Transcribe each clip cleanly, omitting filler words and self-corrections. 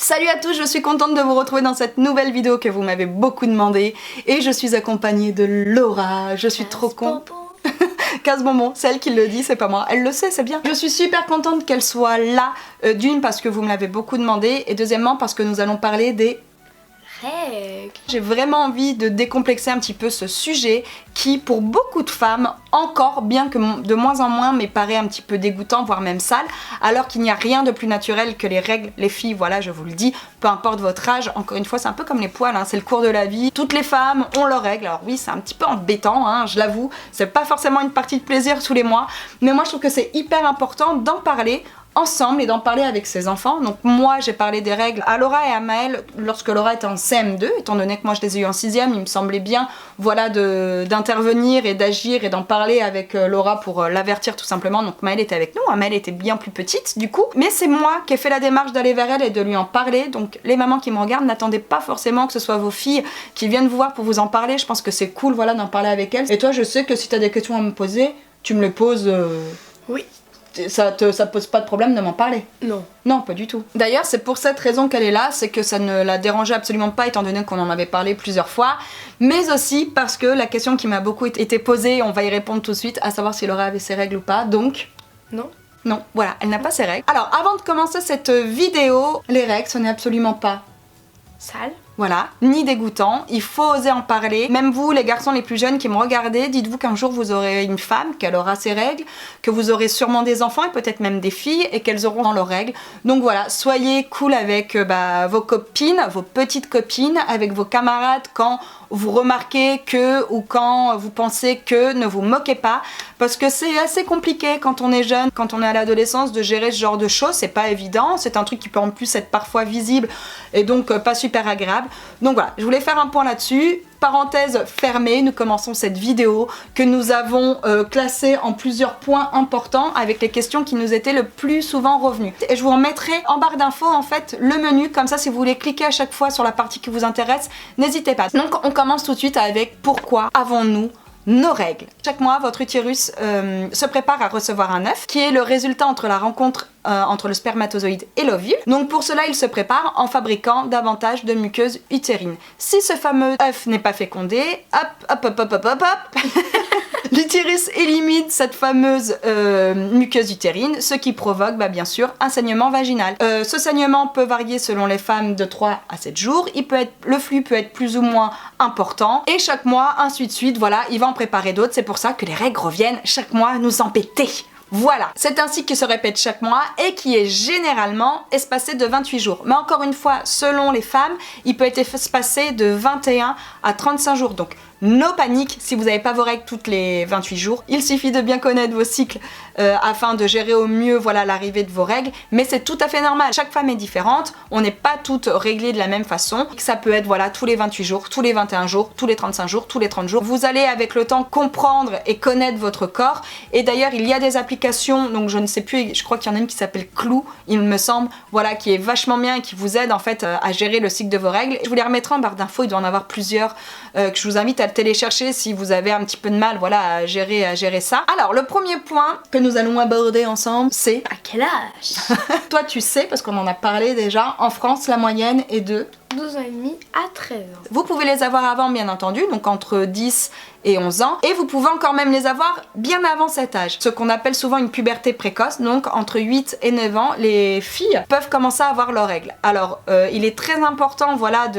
Salut à tous, je suis contente de vous retrouver dans cette nouvelle vidéo que vous m'avez beaucoup demandé. Et je suis accompagnée de Laura, je suis trop contente. 15 bonbons, c'est elle qui le dit, c'est pas moi. Elle le sait, c'est bien. Je suis super contente qu'elle soit là, d'une parce que vous me l'avez beaucoup demandé, et deuxièmement parce que nous allons parler des règles. J'ai vraiment envie de décomplexer un petit peu ce sujet qui, pour beaucoup de femmes, encore, bien que de moins en moins, mais paraît un petit peu dégoûtant, voire même sale, alors qu'il n'y a rien de plus naturel que les règles. Les filles, voilà, je vous le dis, peu importe votre âge, encore une fois, c'est un peu comme les poils, hein, c'est le cours de la vie. Toutes les femmes ont leurs règles. Alors oui, c'est un petit peu embêtant, hein, je l'avoue, c'est pas forcément une partie de plaisir tous les mois, mais moi je trouve que c'est hyper important d'en parler ensemble et d'en parler avec ses enfants. Donc moi j'ai parlé des règles à Laura et à Maëlle lorsque Laura était en CM2, étant donné que moi je les ai eu en 6ème, il me semblait bien voilà d'intervenir et d'agir et d'en parler avec Laura pour l'avertir tout simplement. Donc Maëlle était avec nous, Maëlle était bien plus petite du coup, mais c'est moi qui ai fait la démarche d'aller vers elle et de lui en parler. Donc les mamans qui me regardent, n'attendez pas forcément que ce soit vos filles qui viennent vous voir pour vous en parler. Je pense que c'est cool voilà d'en parler avec elles. Et toi je sais que si t'as des questions à me poser, tu me les poses. Oui. Ça pose pas de problème de m'en parler? Non. Non, pas du tout. D'ailleurs, c'est pour cette raison qu'elle est là, c'est que ça ne la dérangeait absolument pas étant donné qu'on en avait parlé plusieurs fois, mais aussi parce que la question qui m'a beaucoup été posée, on va y répondre tout de suite, à savoir si Laura avait ses règles ou pas, donc... Non. Non, voilà, elle n'a pas ses règles. Alors, avant de commencer cette vidéo, les règles, ce n'est absolument pas sale. Voilà, ni dégoûtant, il faut oser en parler. Même vous, les garçons les plus jeunes qui me regardez, dites-vous qu'un jour vous aurez une femme, qu'elle aura ses règles, que vous aurez sûrement des enfants et peut-être même des filles et qu'elles auront dans leurs règles. Donc voilà, soyez cool avec vos copines, vos petites copines, avec vos camarades quand vous remarquez que ou quand vous pensez que, ne vous moquez pas parce que c'est assez compliqué quand on est jeune, quand on est à l'adolescence de gérer ce genre de choses, c'est pas évident, c'est un truc qui peut en plus être parfois visible et donc pas super agréable. Donc voilà, je voulais faire un point là-dessus. Parenthèse fermée, nous commençons cette vidéo que nous avons classée en plusieurs points importants avec les questions qui nous étaient le plus souvent revenues. Et je vous remettrai en barre d'infos en fait le menu, comme ça si vous voulez cliquer à chaque fois sur la partie qui vous intéresse, n'hésitez pas. Donc on commence tout de suite avec pourquoi avons-nous nos règles. Chaque mois, votre utérus se prépare à recevoir un œuf qui est le résultat entre la rencontre entre le spermatozoïde et l'ovule. Donc pour cela, il se prépare en fabriquant davantage de muqueuses utérines. Si ce fameux œuf n'est pas fécondé, hop, l'utérus élimine cette fameuse muqueuse utérine, ce qui provoque bien sûr un saignement vaginal. Ce saignement peut varier selon les femmes de 3 à 7 jours, le flux peut être plus ou moins important, et chaque mois, ainsi de suite, voilà, il va en préparer d'autres, c'est pour ça que les règles reviennent chaque mois nous embêter. Voilà, c'est un cycle qui se répète chaque mois et qui est généralement espacé de 28 jours. Mais encore une fois, selon les femmes, il peut être espacé de 21 à 35 jours. Donc, no panique si vous n'avez pas vos règles toutes les 28 jours. Il suffit de bien connaître vos cycles afin de gérer au mieux voilà, l'arrivée de vos règles. Mais c'est tout à fait normal. Chaque femme est différente. On n'est pas toutes réglées de la même façon. Ça peut être voilà, tous les 28 jours, tous les 21 jours, tous les 35 jours, tous les 30 jours. Vous allez avec le temps comprendre et connaître votre corps. Et d'ailleurs, il y a des applications, donc je ne sais plus, je crois qu'il y en a une qui s'appelle Clou, il me semble, voilà, qui est vachement bien et qui vous aide en fait à gérer le cycle de vos règles. Je vous les remettrai en barre d'infos, il doit en avoir plusieurs que je vous invite à télécharger si vous avez un petit peu de mal voilà, à gérer ça. Alors le premier point que nous allons aborder ensemble, c'est... À quel âge? Toi tu sais, parce qu'on en a parlé déjà, en France la moyenne est de 12 ans et demi à 13 ans. Vous pouvez les avoir avant bien entendu, donc entre 10 et 11 ans, et vous pouvez encore même les avoir bien avant cet âge. Ce qu'on appelle souvent une puberté précoce, donc entre 8 et 9 ans, les filles peuvent commencer à avoir leurs règles. Alors il est très important voilà,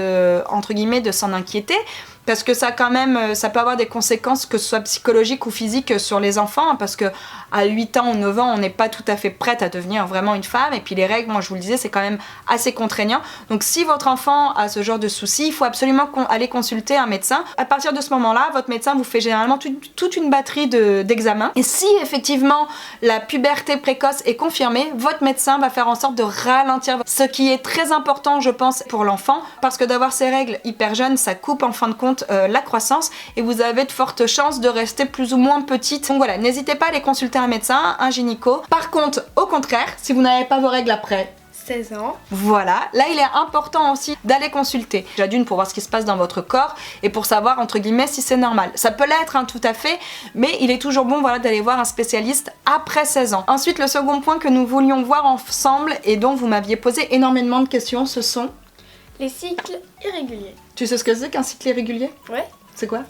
entre guillemets, de s'en inquiéter, parce que ça quand même, ça peut avoir des conséquences que ce soit psychologiques ou physiques sur les enfants, parce que à 8 ans ou 9 ans, on n'est pas tout à fait prête à devenir vraiment une femme, et puis les règles, moi je vous le disais, c'est quand même assez contraignant. Donc si votre enfant a ce genre de soucis, il faut absolument aller consulter un médecin. À partir de ce moment-là, votre médecin vous fait généralement toute une batterie d'examens, et si effectivement la puberté précoce est confirmée, votre médecin va faire en sorte de ralentir, ce qui est très important je pense pour l'enfant, parce que d'avoir ces règles hyper jeunes, ça coupe en fin de compte la croissance et vous avez de fortes chances de rester plus ou moins petite. Donc voilà, n'hésitez pas à aller consulter un médecin, un gynéco. Par contre, au contraire, si vous n'avez pas vos règles après 16 ans. Voilà, là il est important aussi d'aller consulter. Déjà d'une pour voir ce qui se passe dans votre corps et pour savoir entre guillemets si c'est normal. Ça peut l'être tout à fait, mais il est toujours bon voilà, d'aller voir un spécialiste après 16 ans. Ensuite le second point que nous voulions voir ensemble et dont vous m'aviez posé énormément de questions, ce sont... Les cycles irréguliers. Tu sais ce que c'est qu'un cycle irrégulier? Ouais. C'est quoi?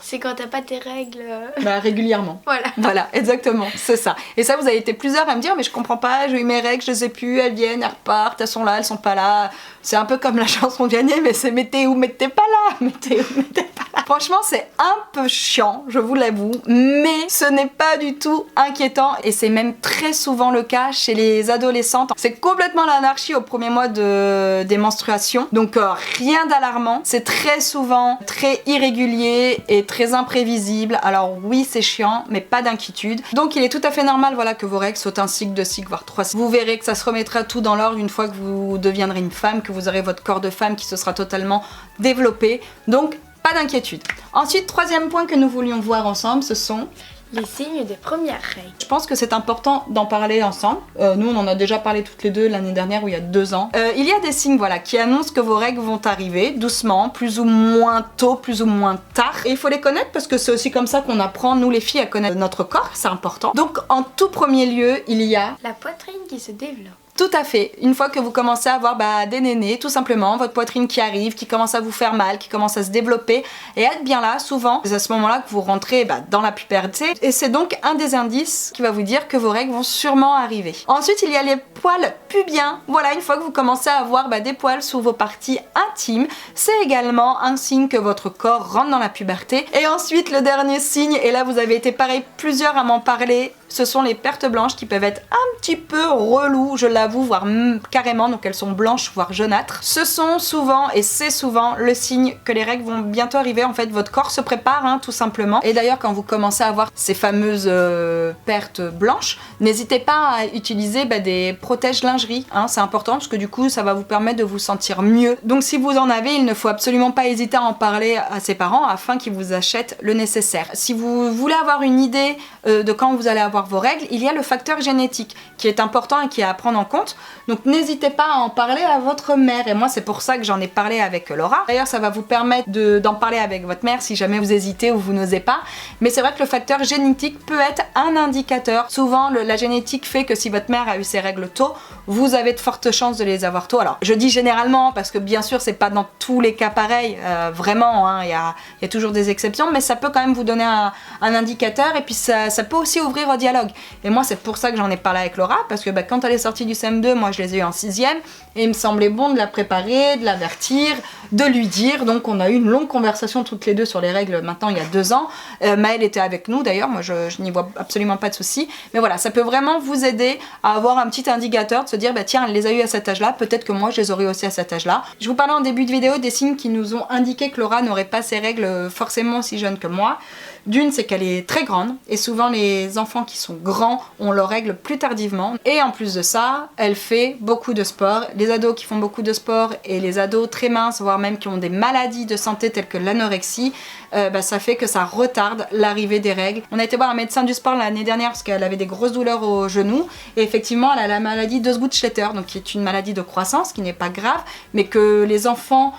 C'est quand t'as pas tes règles. Bah régulièrement. Voilà. Voilà, exactement, c'est ça. Et ça, vous avez été plusieurs à me dire, mais je comprends pas, j'ai eu mes règles, je les ai plus, elles viennent, elles repartent, elles sont là, elles sont pas là. C'est un peu comme la chanson Vianney, mais c'est mettez ou mettez pas là, mettez ou mettez pas là. Franchement, c'est un peu chiant, je vous l'avoue, mais ce n'est pas du tout inquiétant et c'est même très souvent le cas chez les adolescentes. C'est complètement l'anarchie au premier mois des menstruations, donc rien d'alarmant. C'est très souvent très irrégulier et très imprévisible. Alors oui, c'est chiant, mais pas d'inquiétude. Donc il est tout à fait normal voilà, que vos règles sautent un cycle, 2 cycles, voire 3 cycles. Vous verrez que ça se remettra tout dans l'ordre une fois que vous deviendrez une femme, que vous aurez votre corps de femme qui se sera totalement développé. Donc pas d'inquiétude. Ensuite, troisième point que nous voulions voir ensemble, ce sont... Les signes des premières règles. Je pense que c'est important d'en parler ensemble. Nous, on en a déjà parlé toutes les deux l'année dernière ou il y a 2 ans. Il y a des signes voilà, qui annoncent que vos règles vont arriver doucement, plus ou moins tôt, plus ou moins tard. Et il faut les connaître parce que c'est aussi comme ça qu'on apprend, nous les filles, à connaître notre corps. C'est important. Donc, en tout premier lieu, il y a... La poitrine qui se développe. Tout à fait. Une fois que vous commencez à avoir des nénés, tout simplement, votre poitrine qui arrive, qui commence à vous faire mal, qui commence à se développer et être bien là, souvent, c'est à ce moment-là que vous rentrez dans la puberté. Et c'est donc un des indices qui va vous dire que vos règles vont sûrement arriver. Ensuite, il y a les poils pubiens. Voilà, une fois que vous commencez à avoir des poils sous vos parties intimes, c'est également un signe que votre corps rentre dans la puberté. Et ensuite, le dernier signe, et là vous avez été pareil, plusieurs à m'en parler, ce sont les pertes blanches qui peuvent être un petit peu reloues, je l'avoue, voire carrément, donc elles sont blanches, voire jaunâtres. Ce sont souvent, et c'est souvent, le signe que les règles vont bientôt arriver. En fait, votre corps se prépare, tout simplement. Et d'ailleurs, quand vous commencez à avoir ces fameuses pertes blanches, n'hésitez pas à utiliser des protèges lingerie. C'est important parce que du coup, ça va vous permettre de vous sentir mieux. Donc si vous en avez, il ne faut absolument pas hésiter à en parler à ses parents afin qu'ils vous achètent le nécessaire. Si vous voulez avoir une idée de quand vous allez avoir vos règles, il y a le facteur génétique qui est important et qui est à prendre en compte. Donc n'hésitez pas à en parler à votre mère. Et moi, c'est pour ça que j'en ai parlé avec Laura. D'ailleurs, ça va vous permettre d'en parler avec votre mère si jamais vous hésitez ou vous n'osez pas. Mais c'est vrai que le facteur génétique peut être un indicateur. Souvent, la génétique fait que si votre mère a eu ses règles tôt, vous avez de fortes chances de les avoir tôt. Alors, je dis généralement parce que bien sûr, c'est pas dans tous les cas pareil. Vraiment, il y a toujours des exceptions, mais ça peut quand même vous donner un indicateur et puis ça peut aussi ouvrir au dialogue. Et moi, c'est pour ça que j'en ai parlé avec Laura, parce que quand elle est sortie du CM2, moi je les ai eu en 6e, et il me semblait bon de la préparer, de l'avertir, de lui dire. Donc on a eu une longue conversation toutes les deux sur les règles maintenant il y a 2 ans. Maëlle était avec nous d'ailleurs, moi je n'y vois absolument pas de souci. Mais voilà, ça peut vraiment vous aider à avoir un petit indicateur, de se dire tiens, elle les a eu à cet âge-là, peut-être que moi je les aurai aussi à cet âge-là. Je vous parlais en début de vidéo des signes qui nous ont indiqué que Laura n'aurait pas ses règles forcément aussi jeune que moi. D'une, c'est qu'elle est très grande, et souvent les enfants qui sont grands ont leurs règles plus tardivement. Et en plus de ça, elle fait beaucoup de sport. Les ados qui font beaucoup de sport et les ados très minces, voire même qui ont des maladies de santé telles que l'anorexie, ça fait que ça retarde l'arrivée des règles. On a été voir un médecin du sport l'année dernière parce qu'elle avait des grosses douleurs au genou, et effectivement elle a la maladie d'Osgood-Schletter, donc qui est une maladie de croissance qui n'est pas grave, mais que les enfants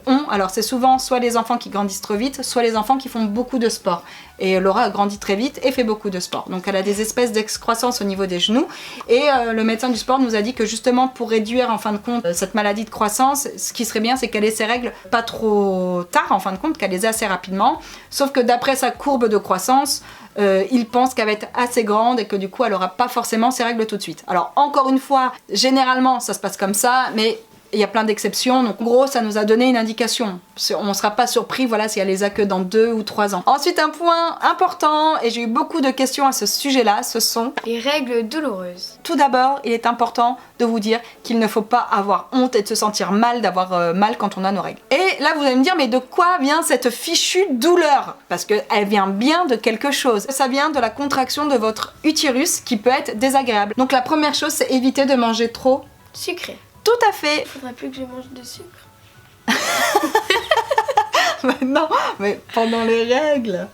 ont. Alors c'est souvent soit les enfants qui grandissent trop vite, soit les enfants qui font beaucoup de sport. Et Laura a grandi très vite et fait beaucoup de sport. Donc elle a des espèces d'excroissance au niveau des genoux. Et le médecin du sport nous a dit que justement pour réduire en fin de compte cette maladie de croissance, ce qui serait bien c'est qu'elle ait ses règles pas trop tard en fin de compte, qu'elle les ait assez rapidement. Sauf que d'après sa courbe de croissance, il pense qu'elle va être assez grande et que du coup elle aura pas forcément ses règles tout de suite. Alors encore une fois, généralement ça se passe comme ça, mais il y a plein d'exceptions, donc en gros ça nous a donné une indication. On ne sera pas surpris si elle les a que dans 2 ou 3 ans. Ensuite, un point important, et j'ai eu beaucoup de questions à ce sujet-là, ce sont les règles douloureuses. Tout d'abord, il est important de vous dire qu'il ne faut pas avoir honte et de se sentir mal d'avoir mal quand on a nos règles. Et là vous allez me dire, mais de quoi vient cette fichue douleur? Parce qu'elle vient bien de quelque chose. Ça vient de la contraction de votre utérus qui peut être désagréable. Donc la première chose, c'est éviter de manger trop Sucré. Tout à fait. Faudrait plus que je mange de sucre. Non, mais pendant les règles.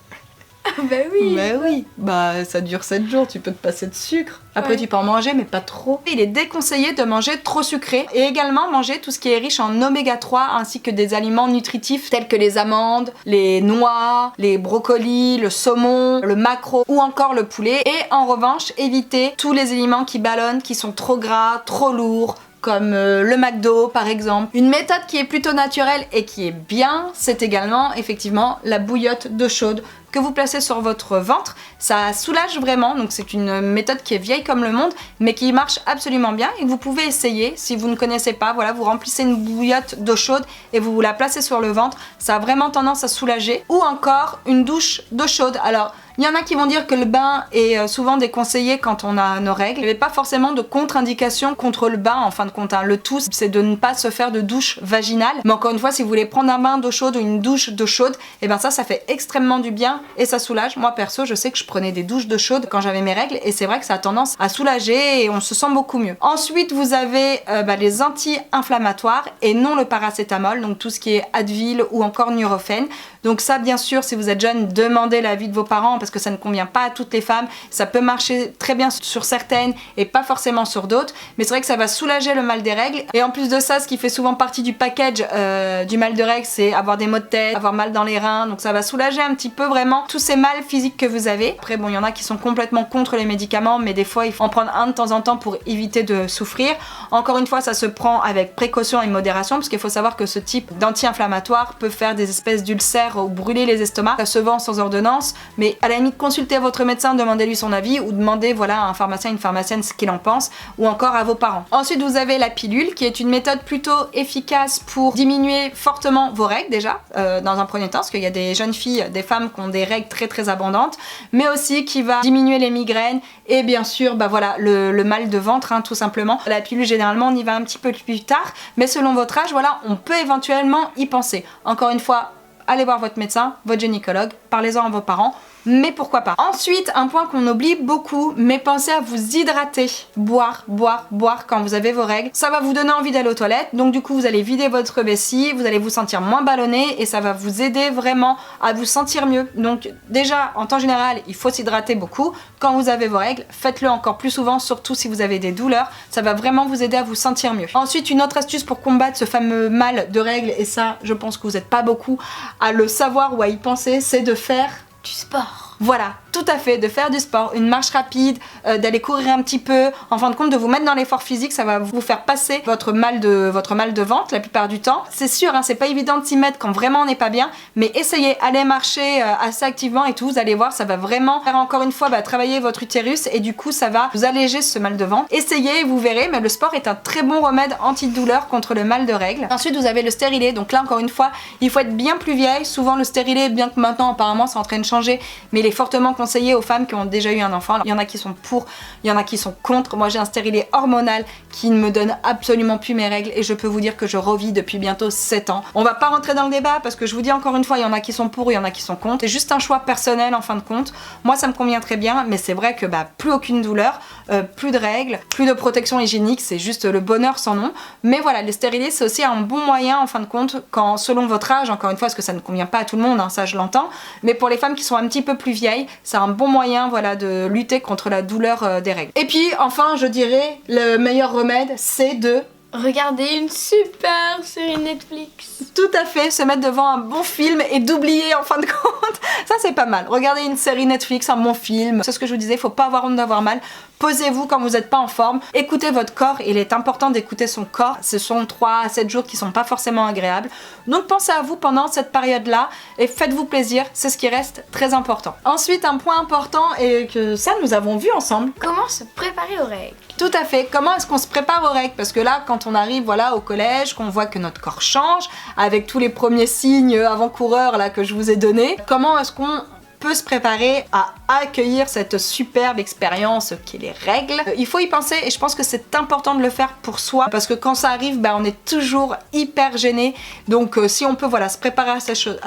Bah oui. Mais oui, bah ça dure 7 jours, tu peux te passer de sucre. Après Ouais. tu peux en manger mais pas trop. Il est déconseillé de manger trop sucré et également manger tout ce qui est riche en oméga 3 ainsi que des aliments nutritifs tels que les amandes, les noix, les brocolis, le saumon, le maquereau ou encore le poulet. Et en revanche, évitez tous les aliments qui ballonnent, qui sont trop gras, trop lourds, comme le McDo par exemple. Une méthode qui est plutôt naturelle et qui est bien, c'est également effectivement la bouillotte d'eau chaude que vous placez sur votre ventre. Ça soulage vraiment, donc c'est une méthode qui est vieille comme le monde, mais qui marche absolument bien et que vous pouvez essayer si vous ne connaissez pas. Voilà, vous remplissez une bouillotte d'eau chaude et vous la placez sur le ventre. Ça a vraiment tendance à soulager. Ou encore une douche d'eau chaude. Alors, il y en a qui vont dire que le bain est souvent déconseillé quand on a nos règles. Il n'y avait pas forcément de contre-indication contre le bain en fin de compte. Hein. Le tout, c'est de ne pas se faire de douche vaginale. Mais encore une fois, si vous voulez prendre un bain d'eau chaude ou une douche d'eau chaude, et ben ça fait extrêmement du bien et ça soulage. Moi perso, je sais que je prenais des douches d'eau chaude quand j'avais mes règles et c'est vrai que ça a tendance à soulager et on se sent beaucoup mieux. Ensuite, vous avez les anti-inflammatoires et non le paracétamol, donc tout ce qui est Advil ou encore Nurofen. Donc ça, bien sûr, si vous êtes jeune, demandez l'avis de vos parents parce que ça ne convient pas à toutes les femmes. Ça peut marcher très bien sur certaines et pas forcément sur d'autres, mais c'est vrai que ça va soulager le mal des règles. Et en plus de ça, ce qui fait souvent partie du package du mal de règles, c'est avoir des maux de tête, avoir mal dans les reins. Donc ça va soulager un petit peu vraiment tous ces mal physiques que vous avez. Après, bon, il y en a qui sont complètement contre les médicaments, mais des fois, il faut en prendre un de temps en temps pour éviter de souffrir. Encore une fois, ça se prend avec précaution et modération, parce qu'il faut savoir que ce type d'anti-inflammatoire peut faire des espèces d'ulcères ou brûler les estomacs. Ça se vend sans ordonnance, mais à la limite, consultez votre médecin, demandez-lui son avis ou demandez à un pharmacien, une pharmacienne ce qu'il en pense, ou encore à vos parents. Ensuite, vous avez la pilule, qui est une méthode plutôt efficace pour diminuer fortement vos règles déjà, dans un premier temps, parce qu'il y a des jeunes filles, des femmes qui ont des règles très très abondantes, mais aussi qui va diminuer les migraines et bien sûr le mal de ventre, hein, tout simplement. La pilule, généralement, on y va un petit peu plus tard, mais selon votre âge, on peut éventuellement y penser. Encore une fois, allez voir votre médecin, votre gynécologue, parlez-en à vos parents, mais pourquoi pas. Ensuite, un point qu'on oublie beaucoup, mais pensez à vous hydrater. Boire quand vous avez vos règles. Ça va vous donner envie d'aller aux toilettes, donc du coup vous allez vider votre vessie, vous allez vous sentir moins ballonné et ça va vous aider vraiment à vous sentir mieux. Donc déjà, en temps général, il faut s'hydrater beaucoup. Quand vous avez vos règles, faites-le encore plus souvent, surtout si vous avez des douleurs. Ça va vraiment vous aider à vous sentir mieux. Ensuite, une autre astuce pour combattre ce fameux mal de règles, et ça, je pense que vous n'êtes pas beaucoup à le savoir ou à y penser, c'est de faire Du sport. Voilà, tout à fait, de faire du sport, une marche rapide, d'aller courir un petit peu, en fin de compte de vous mettre dans l'effort physique, ça va vous faire passer votre mal de ventre la plupart du temps. C'est sûr, hein, c'est pas évident de s'y mettre quand vraiment on n'est pas bien, mais essayez, allez marcher assez activement et tout, vous allez voir, ça va vraiment faire encore une fois travailler votre utérus et du coup ça va vous alléger ce mal de ventre. Essayez, vous verrez, mais le sport est un très bon remède antidouleur contre le mal de règles. Ensuite vous avez le stérilet, donc là encore une fois, il faut être bien plus vieille, souvent le stérilet, bien que maintenant apparemment c'est en train de changer, mais il est fortement conseillé aux femmes qui ont déjà eu un enfant. Alors, il y en a qui sont pour, il y en a qui sont contre. Moi j'ai un stérilet hormonal qui ne me donne absolument plus mes règles et je peux vous dire que je revis depuis bientôt 7 ans. On va pas rentrer dans le débat parce que je vous dis encore une fois, il y en a qui sont pour, il y en a qui sont contre. C'est juste un choix personnel en fin de compte. Moi ça me convient très bien, mais c'est vrai que plus aucune douleur, plus de règles, plus de protection hygiénique, c'est juste le bonheur sans nom. Mais voilà, le stérilet c'est aussi un bon moyen en fin de compte quand selon votre âge, encore une fois parce que ça ne convient pas à tout le monde, hein, ça je l'entends, mais pour les femmes qui sont un petit peu plus vieilles, c'est un bon moyen de lutter contre la douleur des règles. Et puis enfin je dirais le meilleur remède c'est de Regarder une super série Netflix. tout à fait, se mettre devant un bon film et d'oublier en fin de compte. Ça c'est pas mal. Regardez une série Netflix, un bon film. C'est ce que je vous disais, faut pas avoir honte d'avoir mal. Posez-vous quand vous n'êtes pas en forme. Écoutez votre corps, il est important d'écouter son corps. Ce sont 3 à 7 jours qui sont pas forcément agréables. Donc pensez à vous pendant cette période-là et faites-vous plaisir, c'est ce qui reste très important. Ensuite, un point important et que ça nous avons vu ensemble. Comment se préparer aux règles? Tout à fait. Comment est-ce qu'on se prépare aux règles? Parce que là, quand on arrive au collège, qu'on voit que notre corps change, avec tous les premiers signes avant-coureurs là que je vous ai donnés, comment est-ce qu'on peut se préparer à accueillir cette superbe expérience qu'est les règles? Il faut y penser et je pense que c'est important de le faire pour soi parce que quand ça arrive, on est toujours hyper gêné. Donc si on peut se préparer à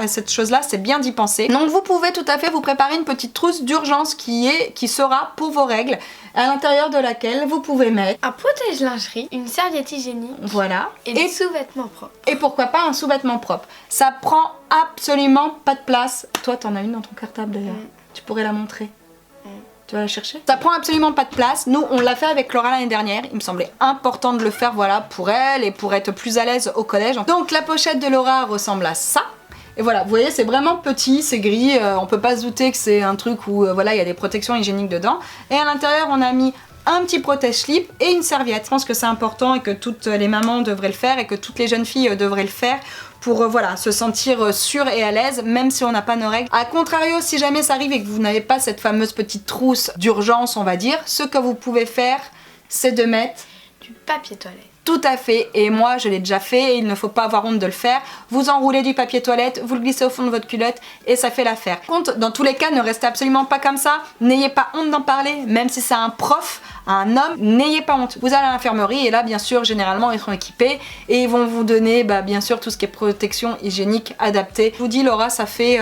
cette chose-là, c'est bien d'y penser. Donc vous pouvez tout à fait vous préparer une petite trousse d'urgence qui sera pour vos règles, à l'intérieur de laquelle vous pouvez mettre un protège-lingerie, une serviette hygiénique, voilà, et des sous-vêtements propres. Et pourquoi pas un sous-vêtement propre. Ça prend absolument pas de place. Toi, t'en as une dans ton cartable d'ailleurs. Tu pourrais la montrer. Tu vas la chercher? Ça prend absolument pas de place. Nous, on l'a fait avec Laura l'année dernière. Il me semblait important de le faire, voilà, pour elle et pour être plus à l'aise au collège. Donc la pochette de Laura ressemble à ça. Et voilà, vous voyez, c'est vraiment petit, c'est gris. On peut pas se douter que c'est un truc où, voilà, il y a des protections hygiéniques dedans. Et à l'intérieur, on a mis un petit protège-slip et une serviette. Je pense que c'est important et que toutes les mamans devraient le faire et que toutes les jeunes filles devraient le faire pour voilà, se sentir sûre et à l'aise, même si on n'a pas nos règles. A contrario, si jamais ça arrive et que vous n'avez pas cette fameuse petite trousse d'urgence, on va dire, ce que vous pouvez faire, c'est de mettre du papier toilette. Tout à fait, et moi je l'ai déjà fait et il ne faut pas avoir honte de le faire. Vous enroulez du papier toilette, vous le glissez au fond de votre culotte et ça fait l'affaire. Contre, dans tous les cas, ne restez absolument pas comme ça, n'ayez pas honte d'en parler, même si c'est un prof, un homme, n'ayez pas honte. Vous allez à l'infirmerie et là bien sûr généralement ils seront équipés et ils vont vous donner bien sûr tout ce qui est protection hygiénique adaptée. Je vous dis Laura, ça fait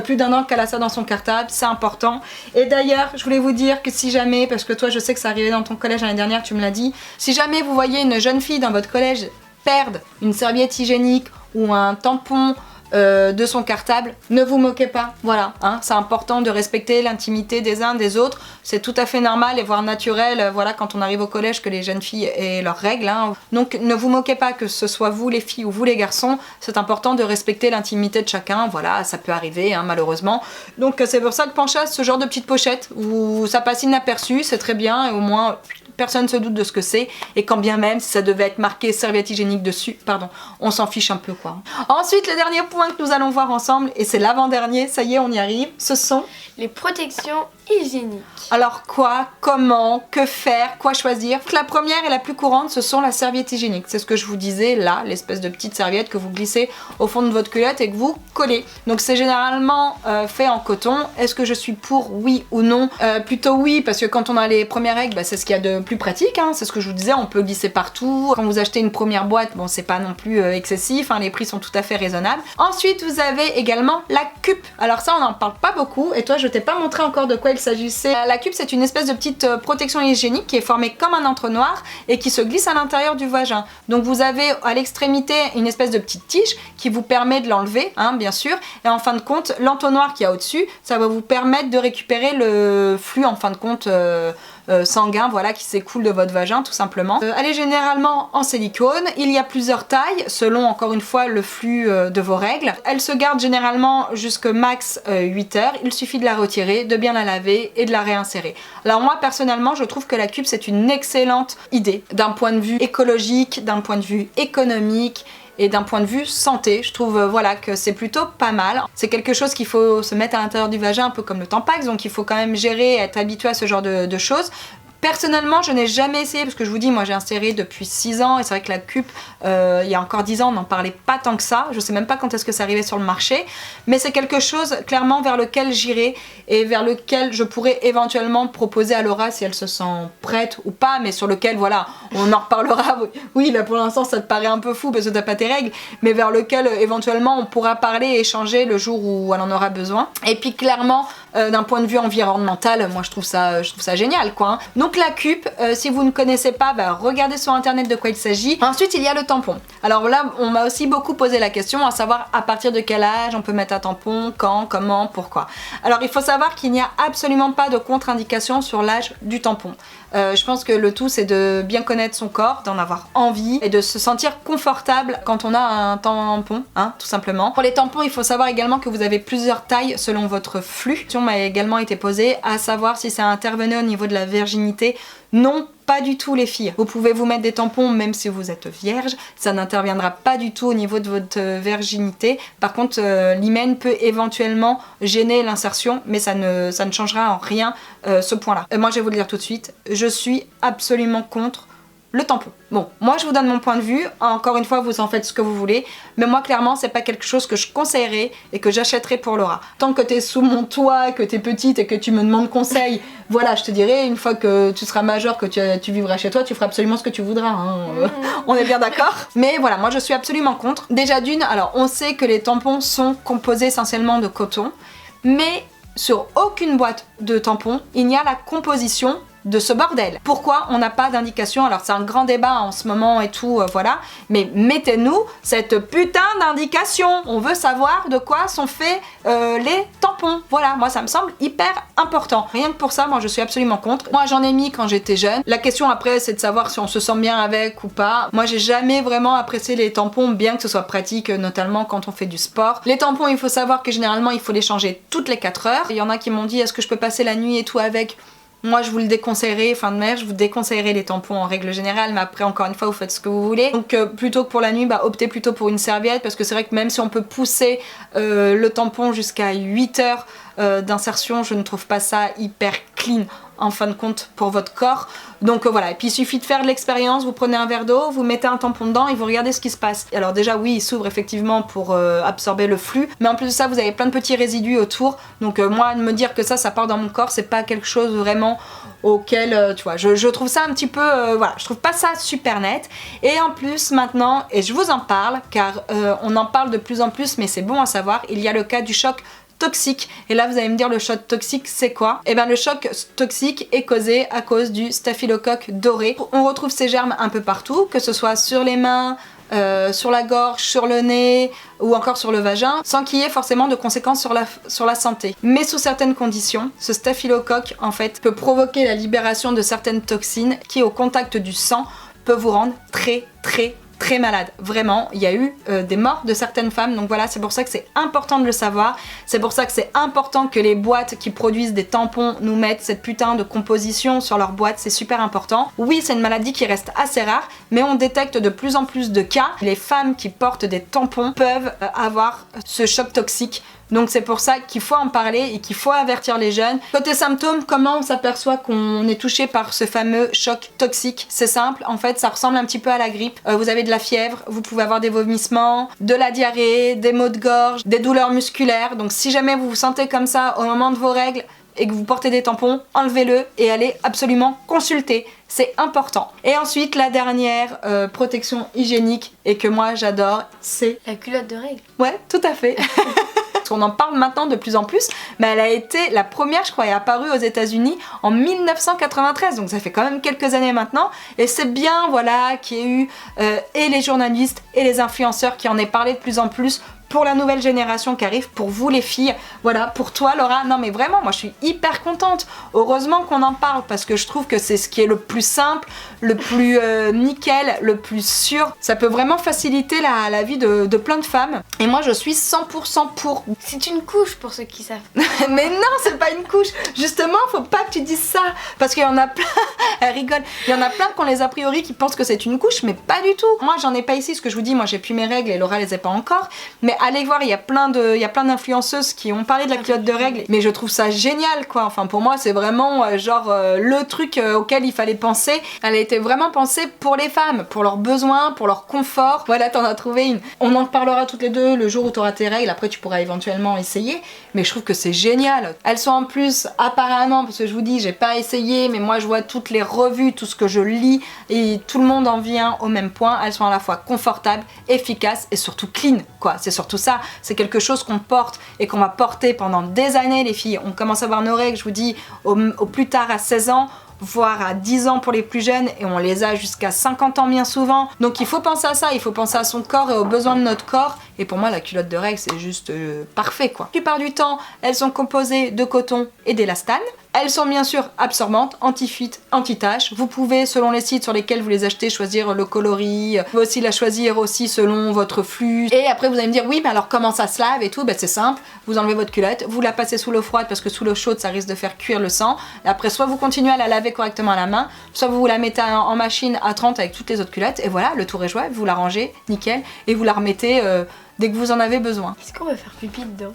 plus d'1 an qu'elle a ça dans son cartable, c'est important. Et d'ailleurs je voulais vous dire que si jamais, parce que toi je sais que ça arrivait dans ton collège l'année dernière, tu me l'as dit, si jamais vous voyez une jeune fille dans votre collège perdre une serviette hygiénique ou un tampon de son cartable, ne vous moquez pas, voilà, hein, c'est important de respecter l'intimité des uns des autres, c'est tout à fait normal et voire naturel, voilà, quand on arrive au collège que les jeunes filles aient leurs règles, hein. Donc ne vous moquez pas, que ce soit vous les filles ou vous les garçons, c'est important de respecter l'intimité de chacun, voilà, ça peut arriver, hein, malheureusement. Donc c'est pour ça que Pancha, ce genre de petite pochette où ça passe inaperçu, c'est très bien et au moins personne ne se doute de ce que c'est, et quand bien même si ça devait être marqué serviette hygiénique dessus, pardon, on s'en fiche un peu quoi. Ensuite, le dernier point que nous allons voir ensemble, et c'est l'avant-dernier, ça y est on y arrive, ce sont les protections hygiéniques. Alors quoi, comment, que faire, quoi choisir? La première et la plus courante, ce sont la serviette hygiénique. C'est ce que je vous disais là, l'espèce de petite serviette que vous glissez au fond de votre culotte et que vous collez. Donc c'est généralement fait en coton. Est-ce que je suis pour oui ou non? Plutôt oui, parce que quand on a les premières règles, c'est ce qu'il y a de plus pratique, hein. C'est ce que je vous disais, on peut glisser partout. Quand vous achetez une première boîte, bon c'est pas non plus excessif, hein, les prix sont tout à fait raisonnables. Ensuite vous avez également la cup. Alors ça on n'en parle pas beaucoup, et toi je t'ai pas montré encore de quoi il s'agissait. La cup, c'est une espèce de petite protection hygiénique qui est formée comme un entonnoir et qui se glisse à l'intérieur du vagin. Donc vous avez à l'extrémité une espèce de petite tige qui vous permet de l'enlever, hein, bien sûr. Et en fin de compte, l'entonnoir qu'il y a au-dessus, ça va vous permettre de récupérer le flux en fin de compte sanguin, voilà, qui s'écoule de votre vagin tout simplement. Elle est généralement en silicone. Il y a plusieurs tailles selon encore une fois le flux de vos règles. Elle se garde généralement jusque max 8 heures. Il suffit de la retirer, de bien la laver et de la réinsérer. Alors moi personnellement je trouve que la cup c'est une excellente idée d'un point de vue écologique, d'un point de vue économique et d'un point de vue santé. Je trouve voilà, que c'est plutôt pas mal. C'est quelque chose qu'il faut se mettre à l'intérieur du vagin un peu comme le Tampax, donc il faut quand même gérer, être habitué à ce genre de choses. Personnellement, je n'ai jamais essayé parce que je vous dis, moi j'ai inséré depuis 6 ans et c'est vrai que la cup, il y a encore 10 ans, on n'en parlait pas tant que ça. Je sais même pas quand est-ce que ça arrivait sur le marché, mais c'est quelque chose clairement vers lequel j'irai et vers lequel je pourrais éventuellement proposer à Laura si elle se sent prête ou pas, mais sur lequel voilà, on en reparlera. Oui, là pour l'instant ça te paraît un peu fou parce que t'as pas tes règles, mais vers lequel éventuellement on pourra parler et échanger le jour où elle en aura besoin. Et puis clairement, d'un point de vue environnemental, moi je trouve ça génial quoi, hein. Donc la cup, si vous ne connaissez pas, regardez sur internet de quoi il s'agit. Ensuite il y a le tampon. Alors là on m'a aussi beaucoup posé la question à savoir à partir de quel âge on peut mettre un tampon, quand, comment, pourquoi. Alors il faut savoir qu'il n'y a absolument pas de contre-indication sur l'âge du tampon. Je pense que le tout c'est de bien connaître son corps, d'en avoir envie et de se sentir confortable quand on a un tampon, hein, tout simplement. Pour les tampons, il faut savoir également que vous avez plusieurs tailles selon votre flux. La question m'a également été posée à savoir si ça intervenait au niveau de la virginité. Non, pas du tout les filles. Vous pouvez vous mettre des tampons même si vous êtes vierge, ça n'interviendra pas du tout au niveau de votre virginité. Par contre, l'hymen peut éventuellement gêner l'insertion, mais ça ne changera en rien ce point-là. Moi je vais vous le dire tout de suite, je suis absolument contre le tampon. Bon, moi je vous donne mon point de vue, encore une fois vous en faites ce que vous voulez, mais moi clairement c'est pas quelque chose que je conseillerais et que j'achèterais pour Laura. Tant que t'es sous mon toit, que t'es petite et que tu me demandes conseil, voilà, je te dirais, une fois que tu seras majeure, que tu vivras chez toi, tu feras absolument ce que tu voudras, hein. On est bien d'accord. Mais voilà, moi je suis absolument contre. Déjà d'une, alors on sait que les tampons sont composés essentiellement de coton, mais sur aucune boîte de tampons, il n'y a la composition de ce bordel. Pourquoi on n'a pas d'indication? Alors c'est un grand débat en ce moment et tout, voilà, mais mettez-nous cette putain d'indication. On veut savoir de quoi sont faits les tampons. Voilà, moi ça me semble hyper important. Rien que pour ça, moi je suis absolument contre. Moi j'en ai mis quand j'étais jeune. La question après c'est de savoir si on se sent bien avec ou pas. Moi j'ai jamais vraiment apprécié les tampons, bien que ce soit pratique, notamment quand on fait du sport. Les tampons, il faut savoir que généralement il faut les changer toutes les 4 heures. Il y en a qui m'ont dit est-ce que je peux passer la nuit et tout avec? Moi je vous le déconseillerais, fin de mère, je vous déconseillerais les tampons en règle générale, mais après encore une fois vous faites ce que vous voulez. Donc plutôt que pour la nuit, optez plutôt pour une serviette, parce que c'est vrai que même si on peut pousser le tampon jusqu'à 8 heures d'insertion, je ne trouve pas ça hyper clean en fin de compte pour votre corps. Donc voilà, et puis il suffit de faire de l'expérience, vous prenez un verre d'eau, vous mettez un tampon dedans et vous regardez ce qui se passe. Alors déjà oui, il s'ouvre effectivement pour absorber le flux, mais en plus de ça vous avez plein de petits résidus autour, donc moi me dire que ça part dans mon corps, c'est pas quelque chose vraiment auquel, tu vois, je trouve ça un petit peu, voilà, je trouve pas ça super net. Et en plus maintenant, et je vous en parle, car on en parle de plus en plus, mais c'est bon à savoir, il y a le cas du choc toxique. Et là vous allez me dire le choc toxique c'est quoi? Et bien le choc toxique est causé à cause du staphylocoque doré. On retrouve ces germes un peu partout, que ce soit sur les mains, sur la gorge, sur le nez ou encore sur le vagin, sans qu'il y ait forcément de conséquences sur la santé. Mais sous certaines conditions, ce staphylocoque en fait peut provoquer la libération de certaines toxines qui au contact du sang peuvent vous rendre très malade. Vraiment, il y a eu des morts de certaines femmes, donc voilà, c'est pour ça que c'est important de le savoir, c'est pour ça que c'est important que les boîtes qui produisent des tampons nous mettent cette putain de composition sur leur boîte, c'est super important. Oui, c'est une maladie qui reste assez rare, mais on détecte de plus en plus de cas. Les femmes qui portent des tampons peuvent avoir ce choc toxique. Donc c'est pour ça qu'il faut en parler et qu'il faut avertir les jeunes. Côté symptômes, comment on s'aperçoit qu'on est touché par ce fameux choc toxique? C'est simple, en fait ça ressemble un petit peu à la grippe. Vous avez de la fièvre, vous pouvez avoir des vomissements, de la diarrhée, des maux de gorge, des douleurs musculaires. Donc si jamais vous vous sentez comme ça au moment de vos règles et que vous portez des tampons, enlevez-le et allez absolument consulter. C'est important. Et ensuite, la dernière protection hygiénique et que moi j'adore, c'est la culotte de règles. Ouais, tout à fait. On en parle maintenant de plus en plus, mais elle a été la première, je crois, est apparue aux États-Unis en 1993, donc ça fait quand même quelques années maintenant. Et c'est bien, voilà, qu'il y ait eu et les journalistes et les influenceurs qui en aient parlé de plus en plus. Pour la nouvelle génération qui arrive, pour vous les filles, voilà, pour toi Laura, non mais vraiment, moi je suis hyper contente. Heureusement qu'on en parle parce que je trouve que c'est ce qui est le plus simple, le plus nickel, le plus sûr. Ça peut vraiment faciliter la vie de plein de femmes. Et moi je suis 100% pour. C'est une couche pour ceux qui savent. Mais non, c'est pas une couche. Justement, faut pas que tu dises ça. Parce qu'il y en a plein, elle rigole, il y en a plein qui ont les a priori qui pensent que c'est une couche, mais pas du tout. Moi j'en ai pas ici, ce que je vous dis, moi j'ai plus mes règles et Laura les a pas encore. Mais allez voir, il y a plein d'influenceuses qui ont parlé de la culotte de règles, mais je trouve ça génial quoi. Enfin pour moi c'est vraiment le truc auquel il fallait penser. Elle a été vraiment pensée pour les femmes, pour leurs besoins, pour leur confort. Voilà, t'en as trouvé une. On en parlera toutes les deux le jour où t'auras tes règles, après tu pourras éventuellement essayer, mais je trouve que c'est génial. Elles sont en plus apparemment, parce que je vous dis j'ai pas essayé, mais moi je vois toutes les revues, tout ce que je lis et tout le monde en vient au même point. Elles sont à la fois confortables, efficaces et surtout clean quoi. C'est surtout ça, c'est quelque chose qu'on porte et qu'on va porter pendant des années les filles. On commence à avoir nos règles, je vous dis, au plus tard à 16 ans, voire à 10 ans pour les plus jeunes, et on les a jusqu'à 50 ans bien souvent. Donc il faut penser à ça, il faut penser à son corps et aux besoins de notre corps. Et pour moi la culotte de règles c'est juste parfait quoi. La plupart du temps elles sont composées de coton et d'élastane. Elles sont bien sûr absorbantes, anti-fuite, anti-taches. Vous pouvez, selon les sites sur lesquels vous les achetez, choisir le coloris. Vous pouvez aussi la choisir aussi selon votre flux. Et après vous allez me dire, oui mais alors comment ça se lave et tout? Ben c'est simple, vous enlevez votre culotte, vous la passez sous l'eau froide parce que sous l'eau chaude ça risque de faire cuire le sang. Et après soit vous continuez à la laver correctement à la main, soit vous la mettez en machine à 30 avec toutes les autres culottes. Et voilà, le tour est joué, vous la rangez, nickel. Et vous la remettez dès que vous en avez besoin. Est-ce qu'on va faire pipi dedans?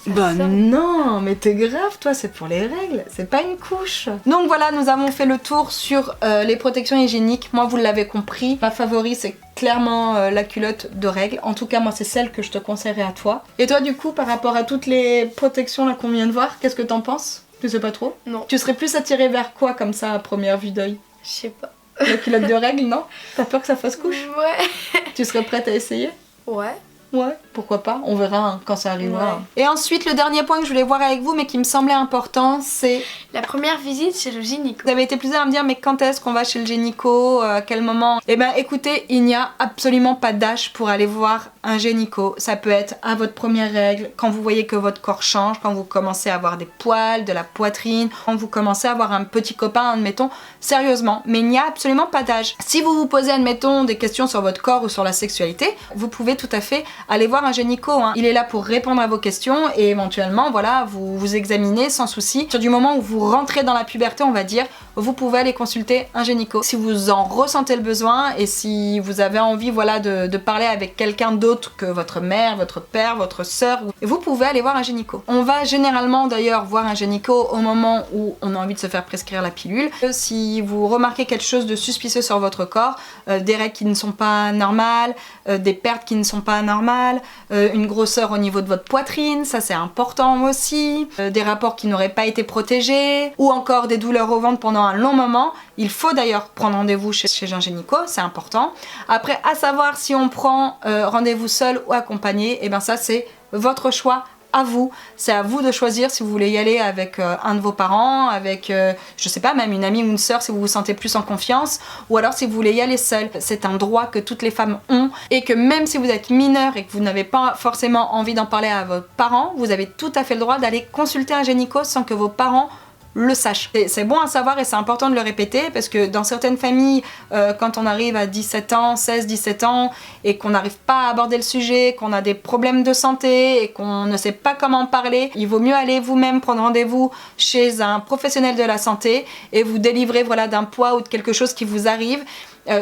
Bah non, mais t'es grave, toi, c'est pour les règles, c'est pas une couche. Donc voilà, nous avons fait le tour sur les protections hygiéniques. Moi, vous l'avez compris, ma favorite, c'est clairement la culotte de règles. En tout cas, moi, c'est celle que je te conseillerais à toi. Et toi, du coup, par rapport à toutes les protections là qu'on vient de voir, qu'est-ce que t'en penses? Tu sais pas trop? Non. Tu serais plus attirée vers quoi, comme ça, à première vue d'œil? Je sais pas. La culotte de règles, non? T'as peur que ça fasse couche? Ouais. Tu serais prête à essayer? Ouais. Ouais, pourquoi pas, on verra hein, quand ça arrivera. Ouais. Et ensuite, le dernier point que je voulais voir avec vous, mais qui me semblait important, c'est... La première visite chez le gynéco. Vous avez été plusieurs à me dire, mais quand est-ce qu'on va chez le gynéco, à quel moment? Eh ben écoutez, il n'y a absolument pas d'âge pour aller voir un gynéco. Ça peut être à votre première règle, quand vous voyez que votre corps change, quand vous commencez à avoir des poils, de la poitrine, quand vous commencez à avoir un petit copain, admettons, sérieusement. Mais il n'y a absolument pas d'âge. Si vous vous posez, admettons, des questions sur votre corps ou sur la sexualité, vous pouvez tout à fait aller voir un gynéco. Hein. Il est là pour répondre à vos questions et éventuellement, voilà, vous examiner sans souci. Sur du moment où vous rentrez dans la puberté, on va dire, vous pouvez aller consulter un gynéco. Si vous en ressentez le besoin et si vous avez envie, voilà, de parler avec quelqu'un d'autre que votre mère, votre père, votre sœur, vous pouvez aller voir un gynéco. On va généralement d'ailleurs voir un gynéco au moment où on a envie de se faire prescrire la pilule. Si vous remarquez quelque chose de suspicieux sur votre corps, des règles qui ne sont pas normales, des pertes qui ne sont pas normales, une grosseur au niveau de votre poitrine, ça c'est important aussi, des rapports qui n'auraient pas été protégés, ou encore des douleurs au ventre pendant un long moment, il faut d'ailleurs prendre rendez-vous chez un gynéco, c'est important. Après, à savoir si on prend rendez-vous seul ou accompagné, et bien ça c'est votre choix. À vous, c'est à vous de choisir si vous voulez y aller avec un de vos parents, avec, je sais pas, même une amie ou une sœur si vous vous sentez plus en confiance, ou alors si vous voulez y aller seul. C'est un droit que toutes les femmes ont et que même si vous êtes mineur et que vous n'avez pas forcément envie d'en parler à vos parents, vous avez tout à fait le droit d'aller consulter un gynéco sans que vos parents le sache. C'est bon à savoir et c'est important de le répéter parce que dans certaines familles, quand on arrive à 17 ans, 16-17 ans et qu'on n'arrive pas à aborder le sujet, qu'on a des problèmes de santé et qu'on ne sait pas comment parler, il vaut mieux aller vous-même prendre rendez-vous chez un professionnel de la santé et vous délivrer voilà, d'un poids ou de quelque chose qui vous arrive.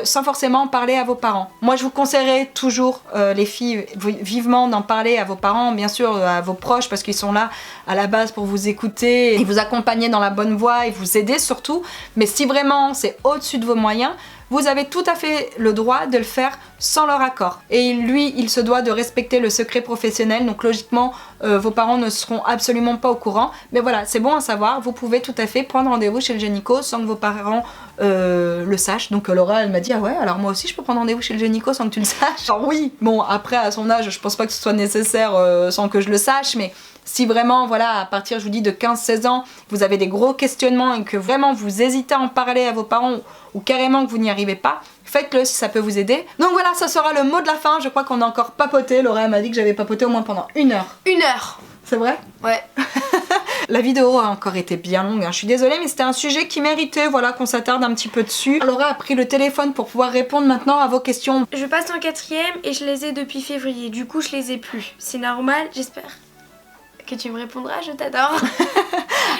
Sans forcément en parler à vos parents. Moi je vous conseillerais toujours les filles vivement d'en parler à vos parents, bien sûr à vos proches parce qu'ils sont là à la base pour vous écouter et vous accompagner dans la bonne voie et vous aider surtout, mais si vraiment c'est au-dessus de vos moyens, vous avez tout à fait le droit de le faire sans leur accord. Et lui, il se doit de respecter le secret professionnel, donc logiquement, vos parents ne seront absolument pas au courant. Mais voilà, c'est bon à savoir, vous pouvez tout à fait prendre rendez-vous chez le gynéco sans que vos parents le sachent. Donc Laura, elle m'a dit, ah ouais, alors moi aussi je peux prendre rendez-vous chez le gynéco sans que tu le saches. Alors oui, bon, après à son âge, je pense pas que ce soit nécessaire sans que je le sache, mais... Si vraiment, voilà, à partir, je vous dis, de 15-16 ans, vous avez des gros questionnements et que vraiment vous hésitez à en parler à vos parents ou carrément que vous n'y arrivez pas, faites-le si ça peut vous aider. Donc voilà, ça sera le mot de la fin. Je crois qu'on a encore papoté. Laura m'a dit que j'avais papoté au moins pendant 1 heure. 1 heure. C'est vrai ? Ouais. La vidéo a encore été bien longue, hein. Je suis désolée, mais c'était un sujet qui méritait voilà, qu'on s'attarde un petit peu dessus. Laura a pris le téléphone pour pouvoir répondre maintenant à vos questions. Je passe en 4ème et je les ai depuis février. Du coup, je les ai plus. C'est normal, j'espère que tu me répondras, je t'adore.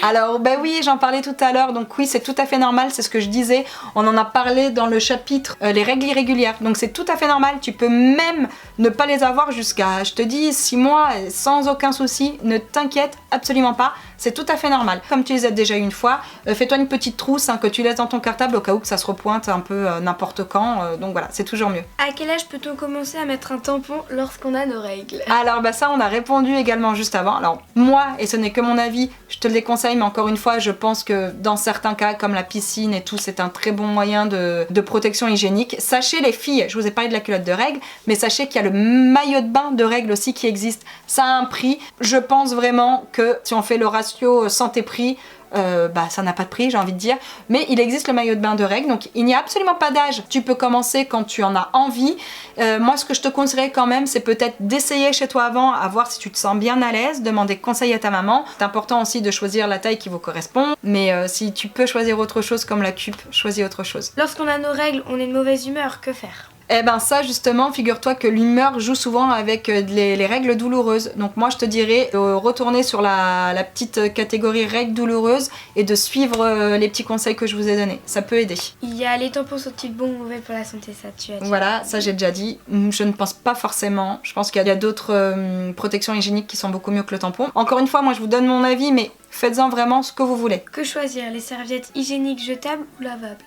Alors ben oui, j'en parlais tout à l'heure, donc oui c'est tout à fait normal, c'est ce que je disais, on en a parlé dans le chapitre les règles irrégulières, donc c'est tout à fait normal, tu peux même ne pas les avoir jusqu'à, je te dis, 6 mois sans aucun souci, ne t'inquiète absolument pas, c'est tout à fait normal. Comme tu les as déjà eu une fois, fais-toi une petite trousse hein, que tu laisses dans ton cartable au cas où que ça se repointe un peu n'importe quand, donc voilà, c'est toujours mieux. À quel âge peut-on commencer à mettre un tampon lorsqu'on a nos règles? Alors bah ça on a répondu également juste avant. Alors moi, et ce n'est que mon avis, je te le déconseille, mais encore une fois je pense que dans certains cas comme la piscine et tout, c'est un très bon moyen de protection hygiénique. Sachez les filles, je vous ai parlé de la culotte de règles, mais sachez qu'il y a le maillot de bain de règles aussi qui existe. Ça a un prix, je pense vraiment que si on fait le ratio santé-prix, bah ça n'a pas de prix, j'ai envie de dire, mais il existe le maillot de bain de règles, donc il n'y a absolument pas d'âge. Tu peux commencer quand tu en as envie. Moi ce que je te conseillerais quand même, c'est peut-être d'essayer chez toi avant, à voir si tu te sens bien à l'aise, demander conseil à ta maman. C'est important aussi de choisir la taille qui vous correspond, mais si tu peux choisir autre chose comme la cup, choisis autre chose. Lorsqu'on a nos règles, on est de mauvaise humeur, que faire? Eh ben ça justement, figure-toi que l'humeur joue souvent avec les règles douloureuses. Donc moi je te dirais de retourner sur la petite catégorie règles douloureuses et de suivre les petits conseils que je vous ai donnés. Ça peut aider. Il y a les tampons sont-ils bons ou mauvais pour la santé, ça tu as dit. Voilà, ça j'ai déjà dit. Je ne pense pas forcément. Je pense qu'il y a d'autres protections hygiéniques qui sont beaucoup mieux que le tampon. Encore une fois, moi je vous donne mon avis, mais faites-en vraiment ce que vous voulez. Que choisir, les serviettes hygiéniques jetables ou lavables?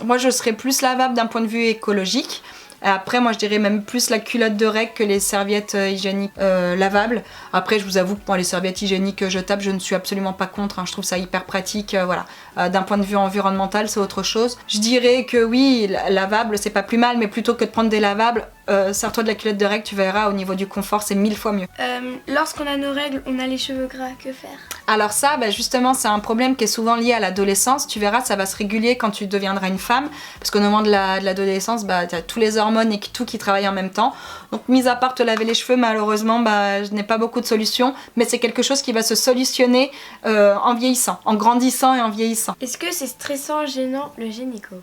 Moi je serais plus lavable d'un point de vue écologique. Après moi je dirais même plus la culotte de règles que les serviettes hygiéniques lavables. Après je vous avoue que moi les serviettes hygiéniques jetables je ne suis absolument pas contre, hein. Je trouve ça hyper pratique, voilà. D'un point de vue environnemental c'est autre chose. Je dirais que oui, lavable c'est pas plus mal, mais plutôt que de prendre des lavables, Sers-toi de la culotte de règle, tu verras, au niveau du confort, c'est 1000 fois mieux. Lorsqu'on a nos règles, on a les cheveux gras, que faire? Alors ça, justement, c'est un problème qui est souvent lié à l'adolescence. Tu verras, ça va se réguler quand tu deviendras une femme, parce qu'au moment de l'adolescence, tu as tous les hormones et tout qui travaillent en même temps. Donc, mis à part te laver les cheveux, malheureusement, je n'ai pas beaucoup de solutions, mais c'est quelque chose qui va se solutionner en vieillissant, en grandissant et en vieillissant. Est-ce que c'est stressant, gênant, le gynéco?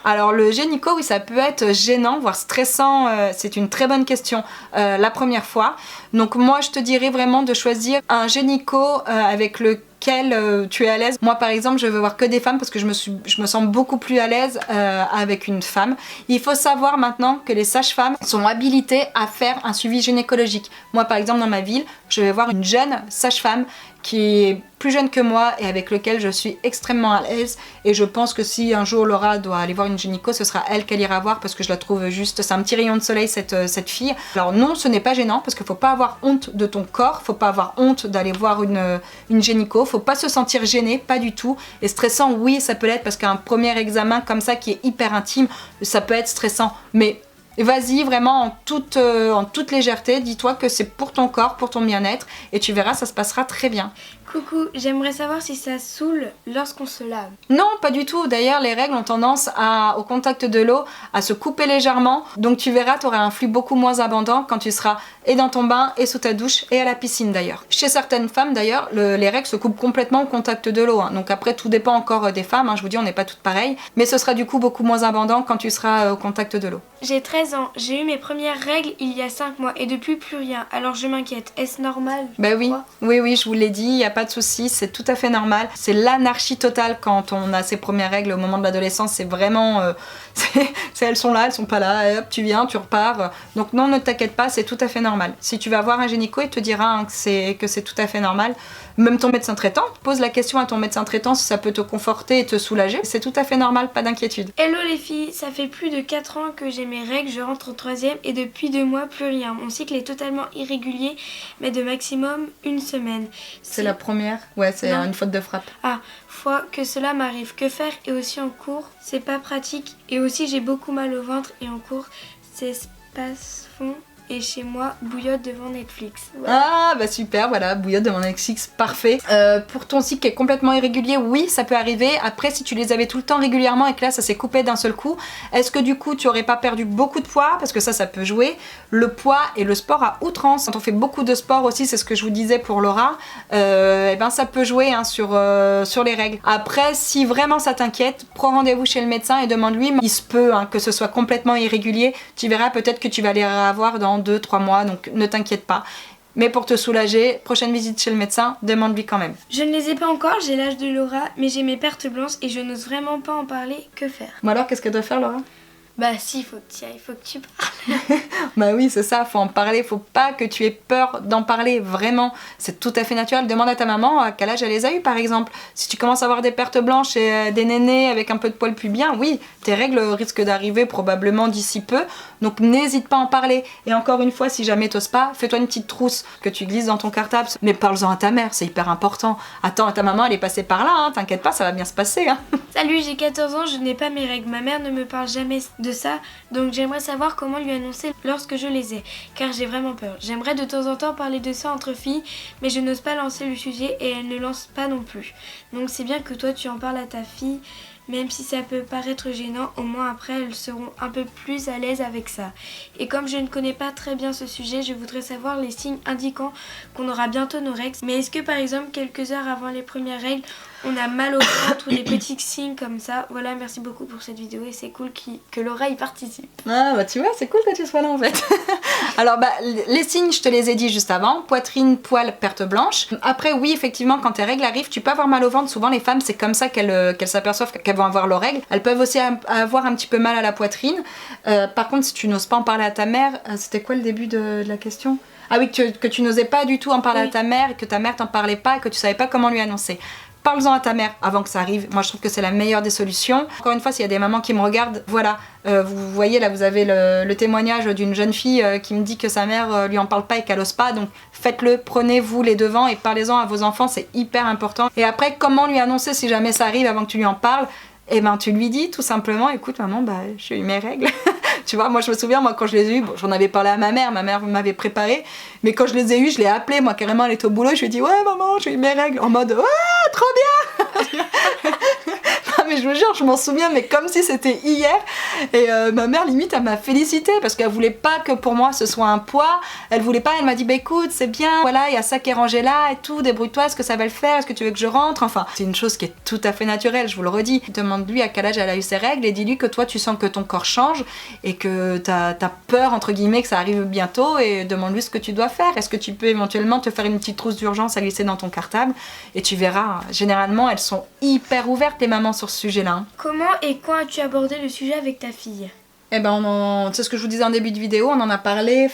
Alors le gynéco, oui, ça peut être gênant, voire stressant, c'est une très bonne question la première fois. Donc moi je te dirais vraiment de choisir un gynéco avec lequel tu es à l'aise. Moi par exemple je veux voir que des femmes parce que je me sens beaucoup plus à l'aise avec une femme. Il faut savoir maintenant que les sages-femmes sont habilitées à faire un suivi gynécologique. Moi par exemple dans ma ville, je vais voir une jeune sage-femme qui est plus jeune que moi et avec lequel je suis extrêmement à l'aise, et je pense que si un jour Laura doit aller voir une gynéco, ce sera elle qu'elle ira voir parce que je la trouve juste, c'est un petit rayon de soleil cette fille. Alors non, ce n'est pas gênant parce qu'il faut pas avoir honte de ton corps, faut pas avoir honte d'aller voir une gynéco, faut pas se sentir gêné, pas du tout. Et stressant, oui, ça peut l'être parce qu'un premier examen comme ça qui est hyper intime, ça peut être stressant, mais vas-y vraiment en toute légèreté, dis-toi que c'est pour ton corps, pour ton bien-être, et tu verras, ça se passera très bien. Coucou, j'aimerais savoir si ça saoule lorsqu'on se lave. Non, pas du tout. D'ailleurs, les règles ont tendance au contact de l'eau, à se couper légèrement. Donc tu verras, tu auras un flux beaucoup moins abondant quand tu seras et dans ton bain, et sous ta douche, et à la piscine d'ailleurs. Chez certaines femmes d'ailleurs, les règles se coupent complètement au contact de l'eau. Donc après, tout dépend encore des femmes. Je vous dis, on n'est pas toutes pareilles. Mais ce sera du coup beaucoup moins abondant quand tu seras au contact de l'eau. J'ai 13 ans. J'ai eu mes premières règles il y a 5 mois et depuis plus rien. Alors je m'inquiète. Est-ce normal? Oui. Oui, je vous l'ai dit, il n'y a pas de souci, c'est tout à fait normal. C'est l'anarchie totale quand on a ses premières règles au moment de l'adolescence. C'est vraiment... elles sont là, elles sont pas là, et hop, tu viens, tu repars. Donc non, ne t'inquiète pas, c'est tout à fait normal. Si tu vas voir un gynéco, il te dira que c'est tout à fait normal. Même ton médecin traitant, pose la question à ton médecin traitant si ça peut te conforter et te soulager. C'est tout à fait normal, pas d'inquiétude. Hello les filles, ça fait plus de 4 ans que j'ai mes règles, je rentre en 3ème et depuis 2 mois plus rien. Mon cycle est totalement irrégulier, mais de maximum une semaine. C'est la première? Ouais, c'est une faute de frappe. Fois que cela m'arrive, que faire? Et aussi en cours, c'est pas pratique. Et aussi j'ai beaucoup mal au ventre et en cours, c'est space-fond. Et chez moi, bouillotte devant Netflix. Voilà. Super, voilà, bouillotte devant Netflix, parfait. Pour ton cycle qui est complètement irrégulier, oui, ça peut arriver. Après, si tu les avais tout le temps régulièrement et que là, ça s'est coupé d'un seul coup, est-ce que du coup, tu aurais pas perdu beaucoup de poids? Parce que ça peut jouer. Le poids et le sport à outrance. Quand on fait beaucoup de sport aussi, c'est ce que je vous disais pour Laura, ça peut jouer sur les règles. Après, si vraiment ça t'inquiète, prends rendez-vous chez le médecin et demande-lui. Il se peut que ce soit complètement irrégulier. Tu verras peut-être que tu vas les avoir dans 2-3 mois, donc ne t'inquiète pas. Mais pour te soulager, prochaine visite chez le médecin, demande-lui quand même. Je ne les ai pas encore, j'ai l'âge de Laura, mais j'ai mes pertes blanches et je n'ose vraiment pas en parler. Que faire? Bon alors, qu'est-ce qu'elle doit faire, Laura? Si, faut que tu ailles, faut que tu parles. Oui, c'est ça, faut en parler, faut pas que tu aies peur d'en parler, vraiment. C'est tout à fait naturel. Demande à ta maman à quel âge elle les a eu, par exemple. Si tu commences à avoir des pertes blanches et des nénés avec un peu de poils pubien, oui, tes règles risquent d'arriver probablement d'ici peu, donc n'hésite pas à en parler. Et encore une fois, si jamais t'oses pas, fais-toi une petite trousse que tu glisses dans ton cartable, mais parle-en à ta mère, c'est hyper important. Attends, ta maman, elle est passée par là, t'inquiète pas, ça va bien se passer. Salut, j'ai 14 ans, je n'ai pas mes règles. Ma mère ne me parle jamais de ça, donc j'aimerais savoir comment lui annoncer lorsque je les ai, car j'ai vraiment peur. J'aimerais de temps en temps parler de ça entre filles, mais je n'ose pas lancer le sujet et elle ne lance pas non plus. Donc c'est bien que toi tu en parles à ta fille, même si ça peut paraître gênant, au moins après elles seront un peu plus à l'aise avec ça. Et comme je ne connais pas très bien ce sujet, je voudrais savoir les signes indiquant qu'on aura bientôt nos règles. Mais est-ce que par exemple quelques heures avant les premières règles, on a mal au ventre ou des petits signes comme ça? Voilà, merci beaucoup pour cette vidéo et c'est cool que Laura y participe. Tu vois, c'est cool que tu sois là en fait. Alors les signes, je te les ai dit juste avant. Poitrine, poils, perte blanche. Après oui, effectivement, quand tes règles arrivent, tu peux avoir mal au ventre. Souvent les femmes, c'est comme ça qu'elles s'aperçoivent qu'elles vont avoir leurs règles. Elles peuvent aussi avoir un petit peu mal à la poitrine. Par contre, si tu n'oses pas en parler à ta mère, c'était quoi le début de la question? Ah oui, que tu n'osais pas du tout en parler à ta mère, et que ta mère t'en parlait pas et que tu savais pas comment lui annoncer. Parle-en à ta mère avant que ça arrive. Moi, je trouve que c'est la meilleure des solutions. Encore une fois, s'il y a des mamans qui me regardent, voilà, vous voyez là, vous avez le témoignage d'une jeune fille qui me dit que sa mère lui en parle pas et qu'elle ose pas. Donc faites-le, prenez-vous les devants et parlez-en à vos enfants, c'est hyper important. Et après, comment lui annoncer si jamais ça arrive avant que tu lui en parles? Tu lui dis tout simplement, écoute maman, j'ai eu mes règles. Tu vois, moi je me souviens, moi quand je les ai eus, bon, j'en avais parlé à ma mère m'avait préparé, mais quand je les ai eus, je l'ai appelée, moi carrément elle était au boulot, je lui ai dit ouais maman, j'ai eu mes règles, en mode ouais, trop bien. Non mais je vous jure, je m'en souviens, mais comme si c'était hier, et ma mère limite elle m'a félicité parce qu'elle voulait pas que pour moi ce soit un poids, elle voulait pas, elle m'a dit bah écoute c'est bien, voilà il y a ça qui est rangé là et tout, débrouille-toi, est-ce que ça va le faire, est-ce que tu veux que je rentre, enfin c'est une chose qui est tout à fait naturelle, je vous le redis. Demande-lui à quel âge elle a eu ses règles et dis-lui que toi tu sens que ton corps change et que t'as peur entre guillemets que ça arrive bientôt, et demande-lui ce que tu dois faire. Est-ce que tu peux éventuellement te faire une petite trousse d'urgence à glisser dans ton cartable, et tu verras, généralement elles sont hyper ouvertes les mamans sur ce sujet-là. Hein. Comment et quand as-tu abordé le sujet avec ta fille? Eh ben c'est ce que je vous disais en début de vidéo, on en a parlé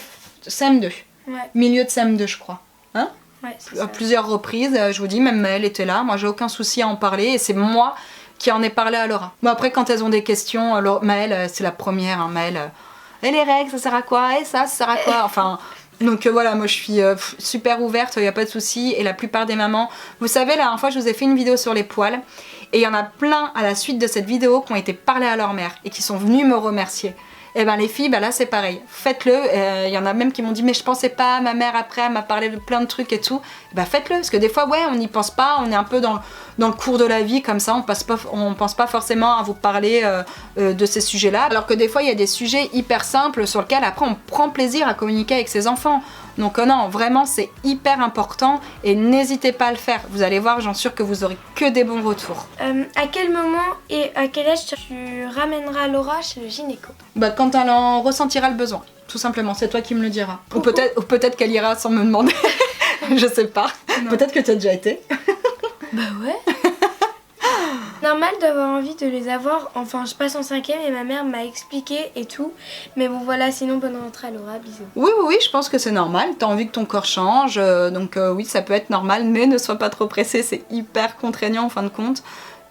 CM2, Ouais. milieu de CM2 je crois. Hein? Ouais, c'est À ça. plusieurs reprises, je vous dis, même Maëlle était là, moi j'ai aucun souci à en parler, et c'est moi qui en ai parlé à Laura. Bon après quand elles ont des questions, Maëlle c'est la première, hein, Maëlle, et les règles ça sert à quoi, et ça sert à quoi, enfin... Donc voilà, moi je suis super ouverte, il n'y a pas de souci, et la plupart des mamans, vous savez, la dernière fois je vous ai fait une vidéo sur les poils, et il y en a plein à la suite de cette vidéo qui ont été parlées à leur mère, et qui sont venues me remercier. Et ben les filles, ben là c'est pareil, faites-le, il y en a même qui m'ont dit mais je pensais pas, ma mère après elle m'a parlé de plein de trucs et tout, ben faites-le, parce que des fois ouais on n'y pense pas, on est un peu dans le cours de la vie comme ça, on pense pas forcément à vous parler de ces sujets-là, alors que des fois il y a des sujets hyper simples sur lesquels après on prend plaisir à communiquer avec ses enfants. Donc non, vraiment c'est hyper important et n'hésitez pas à le faire. Vous allez voir, j'en suis sûre que vous aurez que des bons retours. À quel moment et à quel âge tu ramèneras Laura chez le gynéco? Bah quand elle en ressentira le besoin, tout simplement, c'est toi qui me le diras. Ou peut-être qu'elle ira sans me demander, je sais pas. Non. Peut-être que tu as déjà été. Bah ouais. Normal d'avoir envie de les avoir, enfin je passe en 5ème et ma mère m'a expliqué et tout, mais bon voilà, sinon bonne rentrée à Laura, bisous. Oui, je pense que c'est normal, t'as envie que ton corps change, donc oui ça peut être normal, mais ne sois pas trop pressé, c'est hyper contraignant en fin de compte,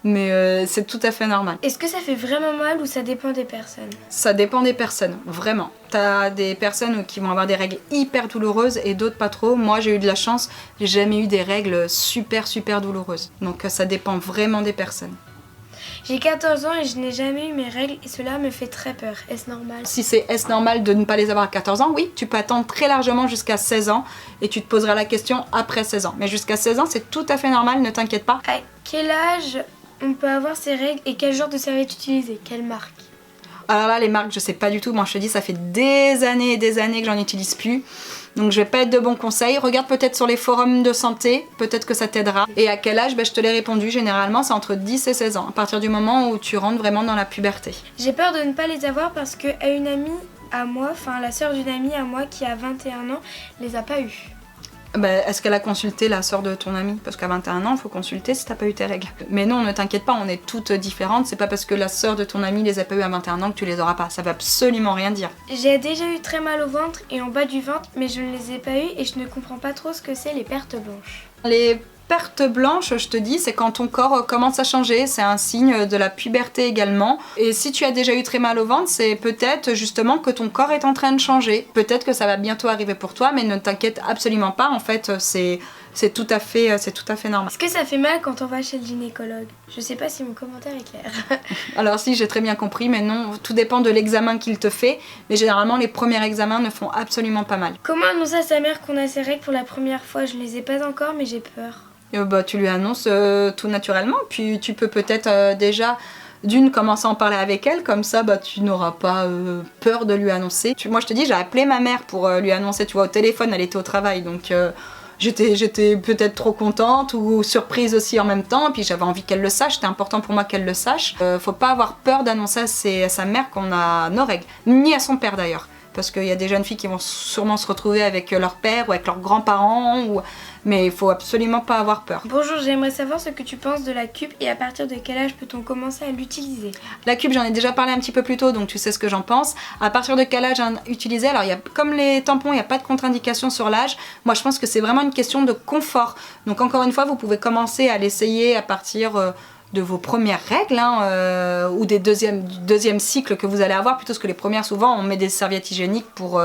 mais c'est tout à fait normal. Est-ce que ça fait vraiment mal ou ça dépend des personnes? Ça dépend des personnes, vraiment. T'as des personnes qui vont avoir des règles hyper douloureuses et d'autres pas trop. Moi j'ai eu de la chance, j'ai jamais eu des règles super douloureuses, donc ça dépend vraiment des personnes. J'ai 14 ans et je n'ai jamais eu mes règles et cela me fait très peur. Est-ce normal? Si est-ce normal de ne pas les avoir à 14 ans? Oui, tu peux attendre très largement jusqu'à 16 ans et tu te poseras la question après 16 ans. Mais jusqu'à 16 ans, c'est tout à fait normal, ne t'inquiète pas. À quel âge on peut avoir ces règles et quel genre de serviette utiliser? Quelle marque? Alors là, les marques, je sais pas du tout. Moi, je te dis, ça fait des années et des années que j'en utilise plus. Donc je vais pas être de bons conseils. Regarde peut-être sur les forums de santé, peut-être que ça t'aidera. Et à quel âge? Je te l'ai répondu, généralement c'est entre 10 et 16 ans, à partir du moment où tu rentres vraiment dans la puberté. J'ai peur de ne pas les avoir parce que à une amie à moi, enfin la sœur d'une amie à moi qui a 21 ans, les a pas eu. Bah, est-ce qu'elle a consulté la sœur de ton amie? Parce qu'à 21 ans, il faut consulter si t'as pas eu tes règles. Mais non, ne t'inquiète pas, on est toutes différentes. C'est pas parce que la sœur de ton amie les a pas eu à 21 ans que tu les auras pas. Ça veut absolument rien dire. J'ai déjà eu très mal au ventre et en bas du ventre, mais je ne les ai pas eu et je ne comprends pas trop ce que c'est les pertes blanches. Les pertes blanches, je te dis, c'est quand ton corps commence à changer, c'est un signe de la puberté également. Et si tu as déjà eu très mal au ventre, c'est peut-être justement que ton corps est en train de changer. Peut-être que ça va bientôt arriver pour toi, mais ne t'inquiète absolument pas, en fait, c'est tout à fait normal. Est-ce que ça fait mal quand on va chez le gynécologue? Je sais pas si mon commentaire est clair. Alors si, j'ai très bien compris, mais non, tout dépend de l'examen qu'il te fait, mais généralement les premiers examens ne font absolument pas mal. Comment annoncer à sa mère qu'on a ses règles pour la première fois? Je ne les ai pas encore, mais j'ai peur. Bah, tu lui annonces tout naturellement, puis tu peux peut-être déjà d'une commencer à en parler avec elle, comme ça bah, tu n'auras pas peur de lui annoncer. Moi je te dis, j'ai appelé ma mère pour lui annoncer, tu vois, au téléphone, elle était au travail, donc j'étais peut-être trop contente ou surprise aussi en même temps, puis j'avais envie qu'elle le sache, c'était important pour moi qu'elle le sache. Faut pas avoir peur d'annoncer à sa mère qu'on a nos règles, ni à son père d'ailleurs. Parce qu'il y a des jeunes filles qui vont sûrement se retrouver avec leur père ou avec leurs grands-parents, mais il faut absolument pas avoir peur. Bonjour, j'aimerais savoir ce que tu penses de la cup et à partir de quel âge peut-on commencer à l'utiliser? La cup, j'en ai déjà parlé un petit peu plus tôt, donc tu sais ce que j'en pense. À partir de quel âge utiliser? Alors, comme les tampons, il n'y a pas de contre-indication sur l'âge. Moi, je pense que c'est vraiment une question de confort. Donc, encore une fois, vous pouvez commencer à l'essayer à partir de vos premières règles ou du deuxième cycle que vous allez avoir, plutôt que les premières. Souvent on met des serviettes hygiéniques pour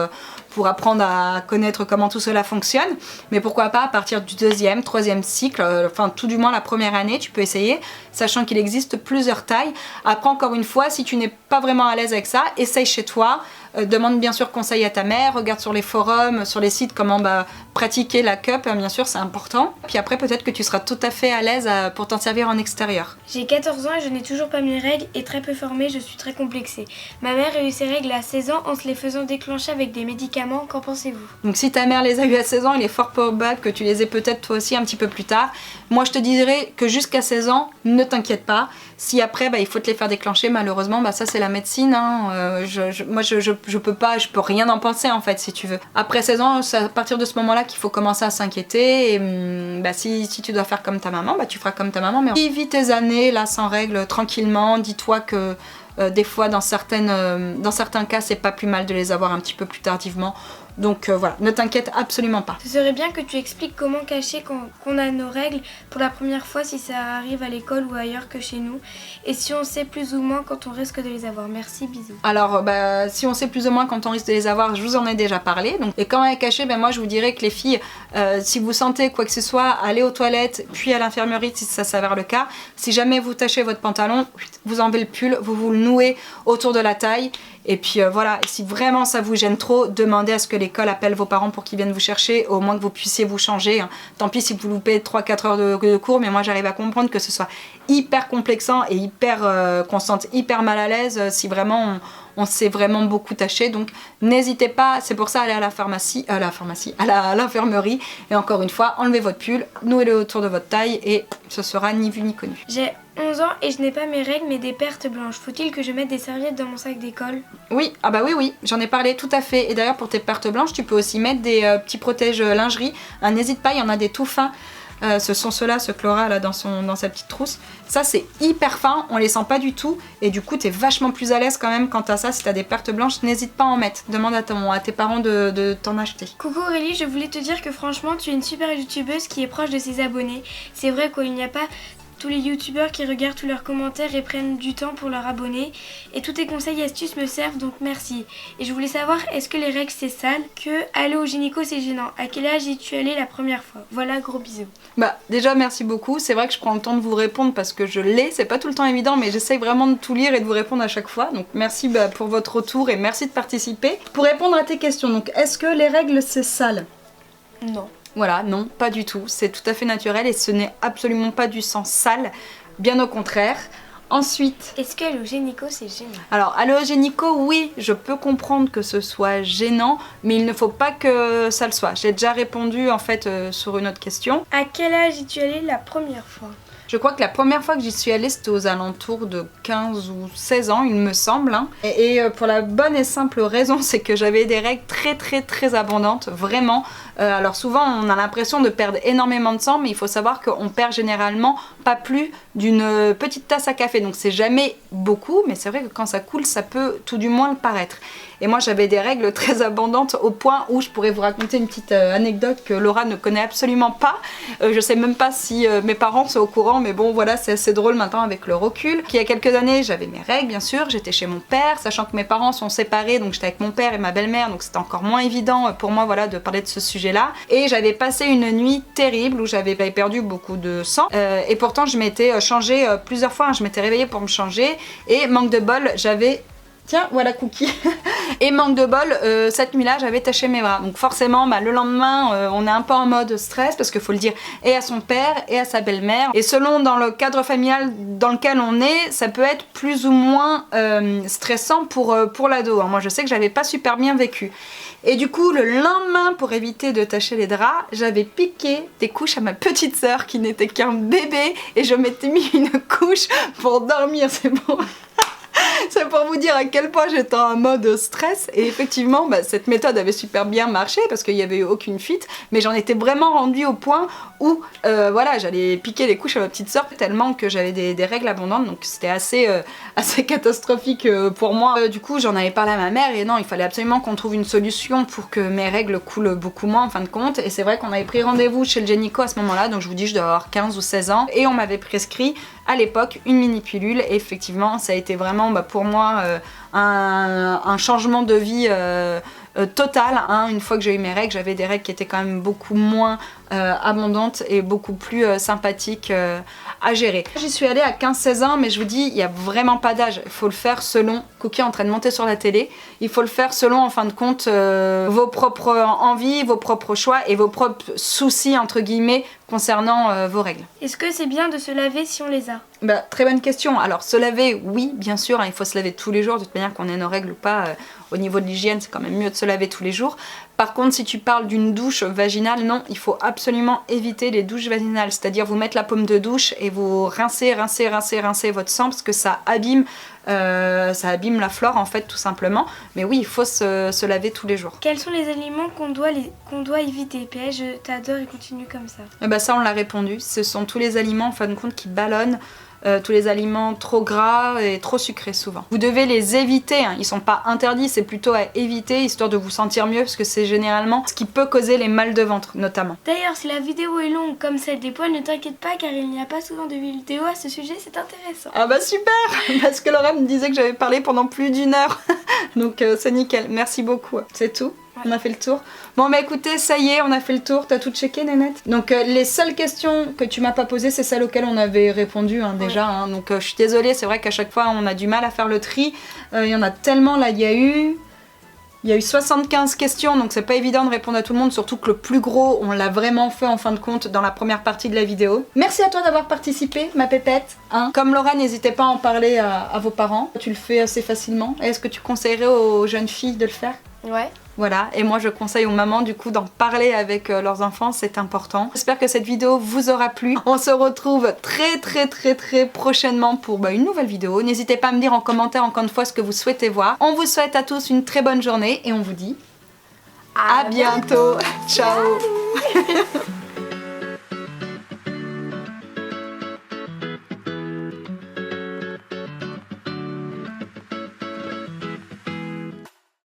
pour apprendre à connaître comment tout cela fonctionne. Mais pourquoi pas à partir du 2e, 3e cycle, enfin tout du moins la première année, tu peux essayer, sachant qu'il existe plusieurs tailles. Après, encore une fois, si tu n'es pas vraiment à l'aise avec ça, essaye chez toi. Demande bien sûr conseil à ta mère, regarde sur les forums, sur les sites comment pratiquer la cup, bien sûr c'est important. Puis après peut-être que tu seras tout à fait à l'aise pour t'en servir en extérieur. J'ai 14 ans et je n'ai toujours pas mes règles et très peu formée, je suis très complexée. Ma mère a eu ses règles à 16 ans en se les faisant déclencher avec des médicaments, qu'en pensez-vous? Donc si ta mère les a eu à 16 ans, il est fort probable que tu les aies peut-être toi aussi un petit peu plus tard. Moi je te dirais que jusqu'à 16 ans, ne t'inquiète pas. Si après il faut te les faire déclencher, malheureusement ça c'est la médecine. Moi je peux rien en penser en fait si tu veux. Après 16 ans, c'est à partir de ce moment-là qu'il faut commencer à s'inquiéter. Et si tu dois faire comme ta maman, tu feras comme ta maman. Mais vis tes années là sans règles tranquillement. Dis-toi que des fois dans certains cas c'est pas plus mal de les avoir un petit peu plus tardivement. Donc voilà, ne t'inquiète absolument pas. Ce serait bien que tu expliques comment cacher qu'on a nos règles pour la première fois si ça arrive à l'école ou ailleurs que chez nous. Et si on sait plus ou moins quand on risque de les avoir. Merci, bisous. Alors si on sait plus ou moins quand on risque de les avoir, je vous en ai déjà parlé. Donc, et comment les cacher, moi je vous dirais que les filles, si vous sentez quoi que ce soit, allez aux toilettes, puis à l'infirmerie si ça s'avère le cas. Si jamais vous tachez votre pantalon, vous enlevez le pull, vous le nouez autour de la taille. Et puis voilà, si vraiment ça vous gêne trop, demandez à ce que l'école appelle vos parents pour qu'ils viennent vous chercher, au moins que vous puissiez vous changer. Tant pis si vous loupez 3-4 heures de cours, mais moi j'arrive à comprendre que ce soit hyper complexant et qu'on se sente hyper mal à l'aise si vraiment on s'est vraiment beaucoup taché. Donc n'hésitez pas, c'est pour ça aller à l'infirmerie. Et encore une fois, enlevez votre pull, nouez-le autour de votre taille et ce sera ni vu ni connu. J'ai 11 ans et je n'ai pas mes règles mais des pertes blanches. Faut-il que je mette des serviettes dans mon sac d'école? Oui, oui, j'en ai parlé tout à fait. Et d'ailleurs pour tes pertes blanches, tu peux aussi mettre des petits protèges lingerie. N'hésite pas, il y en a des tout fins. Ce sont ceux-là, ce Chlora là dans sa petite trousse. Ça c'est hyper fin, on les sent pas du tout et du coup t'es vachement plus à l'aise quand même quant à ça. Si t'as des pertes blanches, n'hésite pas à en mettre. Demande à tes parents de t'en acheter. Coucou Aurélie, je voulais te dire que franchement tu es une super youtubeuse qui est proche de ses abonnés. C'est vrai qu'il n'y a pas tous les youtubeurs qui regardent tous leurs commentaires et prennent du temps pour leur abonner. Et tous tes conseils et astuces me servent, donc merci. Et je voulais savoir, est-ce que les règles c'est sale? Que aller au gynéco c'est gênant? À quel âge y es-tu allée la première fois? Voilà, gros bisous. Déjà merci beaucoup, c'est vrai que je prends le temps de vous répondre parce que je l'ai, c'est pas tout le temps évident mais j'essaye vraiment de tout lire et de vous répondre à chaque fois. Donc merci pour votre retour et merci de participer. Pour répondre à tes questions, donc est-ce que les règles c'est sale? Non. Voilà, non, pas du tout. C'est tout à fait naturel et ce n'est absolument pas du sang sale, bien au contraire. Ensuite... Est-ce qu'aller au gynéco c'est gênant? Alors, aller au gynéco, oui, je peux comprendre que ce soit gênant, mais il ne faut pas que ça le soit. J'ai déjà répondu en fait sur une autre question. À quel âge es-tu allée la première fois? Je crois que la première fois que j'y suis allée, c'était aux alentours de 15 ou 16 ans, il me semble. Et pour la bonne et simple raison, c'est que j'avais des règles très abondantes, vraiment. Alors souvent, on a l'impression de perdre énormément de sang, mais il faut savoir qu'on perd généralement pas plus d'une petite tasse à café. Donc c'est jamais beaucoup, mais c'est vrai que quand ça coule, ça peut tout du moins le paraître. Et moi, j'avais des règles très abondantes au point où je pourrais vous raconter une petite anecdote que Laura ne connaît absolument pas. Je sais même pas si mes parents sont au courant, mais bon, voilà, c'est assez drôle maintenant avec le recul. Il y a quelques années, j'avais mes règles, bien sûr, j'étais chez mon père, sachant que mes parents sont séparés, donc j'étais avec mon père et ma belle-mère, donc c'était encore moins évident pour moi, voilà, de parler de ce sujet-là. Et j'avais passé une nuit terrible où j'avais perdu beaucoup de sang. Et pourtant, je m'étais changée plusieurs fois, je m'étais réveillée pour me changer. Et manque de bol, j'avais... Tiens, voilà Cookie. Et manque de bol, cette nuit-là, j'avais taché mes bras. Donc forcément, le lendemain, on est un peu en mode stress parce qu'il faut le dire et à son père et à sa belle-mère. Et selon dans le cadre familial dans lequel on est, ça peut être plus ou moins stressant pour l'ado. Moi, je sais que j'avais pas super bien vécu. Et du coup, le lendemain, pour éviter de tacher les draps, j'avais piqué des couches à ma petite sœur qui n'était qu'un bébé et je m'étais mis une couche pour dormir. C'est bon. C'est pour vous dire à quel point j'étais en mode stress. Et effectivement, cette méthode avait super bien marché parce qu'il n'y avait eu aucune fuite. Mais j'en étais vraiment rendue au point où voilà, j'allais piquer les couches à ma petite sœur tellement que j'avais des règles abondantes. Donc c'était assez catastrophique pour moi. Du coup, j'en avais parlé à ma mère et non, il fallait absolument qu'on trouve une solution pour que mes règles coulent beaucoup moins en fin de compte. Et c'est vrai qu'on avait pris rendez-vous chez le gynéco à ce moment-là. Donc je vous dis, je dois avoir 15 ou 16 ans. Et on m'avait prescrit à l'époque une mini pilule. Et effectivement, ça a été vraiment pour moi un changement de vie totale. Hein. Une fois que j'ai eu mes règles, j'avais des règles qui étaient quand même beaucoup moins abondantes et beaucoup plus sympathiques à gérer. J'y suis allée à 15-16 ans, mais je vous dis, il n'y a vraiment pas d'âge. Il faut le faire selon, Cookie est en train de monter sur la télé, il faut le faire selon, en fin de compte, vos propres envies, vos propres choix et vos propres soucis, entre guillemets, concernant vos règles. Est-ce que c'est bien de se laver si on les a? Bah, très bonne question. Alors, se laver, oui, bien sûr, hein, il faut se laver tous les jours, de toute manière qu'on ait nos règles ou pas, au niveau de l'hygiène, c'est quand même mieux de se laver tous les jours. Par contre, si tu parles d'une douche vaginale, non, il faut absolument éviter les douches vaginales, c'est-à-dire vous mettre la paume de douche et vous rincer votre sang parce que ça abîme la flore en fait tout simplement. Mais oui, il faut se laver tous les jours. Quels sont les aliments qu'on doit éviter? PS, je t'adore et continue comme ça. Et bah ça on l'a répondu, ce sont tous les aliments en fin de compte qui ballonnent. Tous les aliments trop gras et trop sucrés souvent. Vous devez les éviter, hein. Ils sont pas interdits, c'est plutôt à éviter histoire de vous sentir mieux parce que c'est généralement ce qui peut causer les mal de ventre notamment. D'ailleurs, si la vidéo est longue comme celle des poils, ne t'inquiète pas car il n'y a pas souvent de vidéos à ce sujet, c'est intéressant. Ah bah super, parce que Laura me disait que j'avais parlé pendant plus d'1 heure, donc c'est nickel, merci beaucoup. C'est tout? On a fait le tour. Bon bah écoutez, ça y est, on a fait le tour. T'as tout checké, Nénette? Donc les seules questions que tu m'as pas posées, c'est celles auxquelles on avait répondu hein, déjà. Hein. Donc je suis désolée, c'est vrai qu'à chaque fois on a du mal à faire le tri. Il y en a tellement, là il y a eu 75 questions, donc c'est pas évident de répondre à tout le monde, surtout que le plus gros, on l'a vraiment fait en fin de compte dans la première partie de la vidéo. Merci à toi d'avoir participé, ma pépette. Hein. Comme Laura, n'hésitez pas à en parler à vos parents. Tu le fais assez facilement. Est-ce que tu conseillerais aux jeunes filles de le faire? Ouais. Voilà, et moi je conseille aux mamans du coup d'en parler avec leurs enfants, c'est important. J'espère que cette vidéo vous aura plu. On se retrouve très prochainement pour une nouvelle vidéo. N'hésitez pas à me dire en commentaire encore une fois ce que vous souhaitez voir. On vous souhaite à tous une très bonne journée et on vous dit à bientôt. Ciao.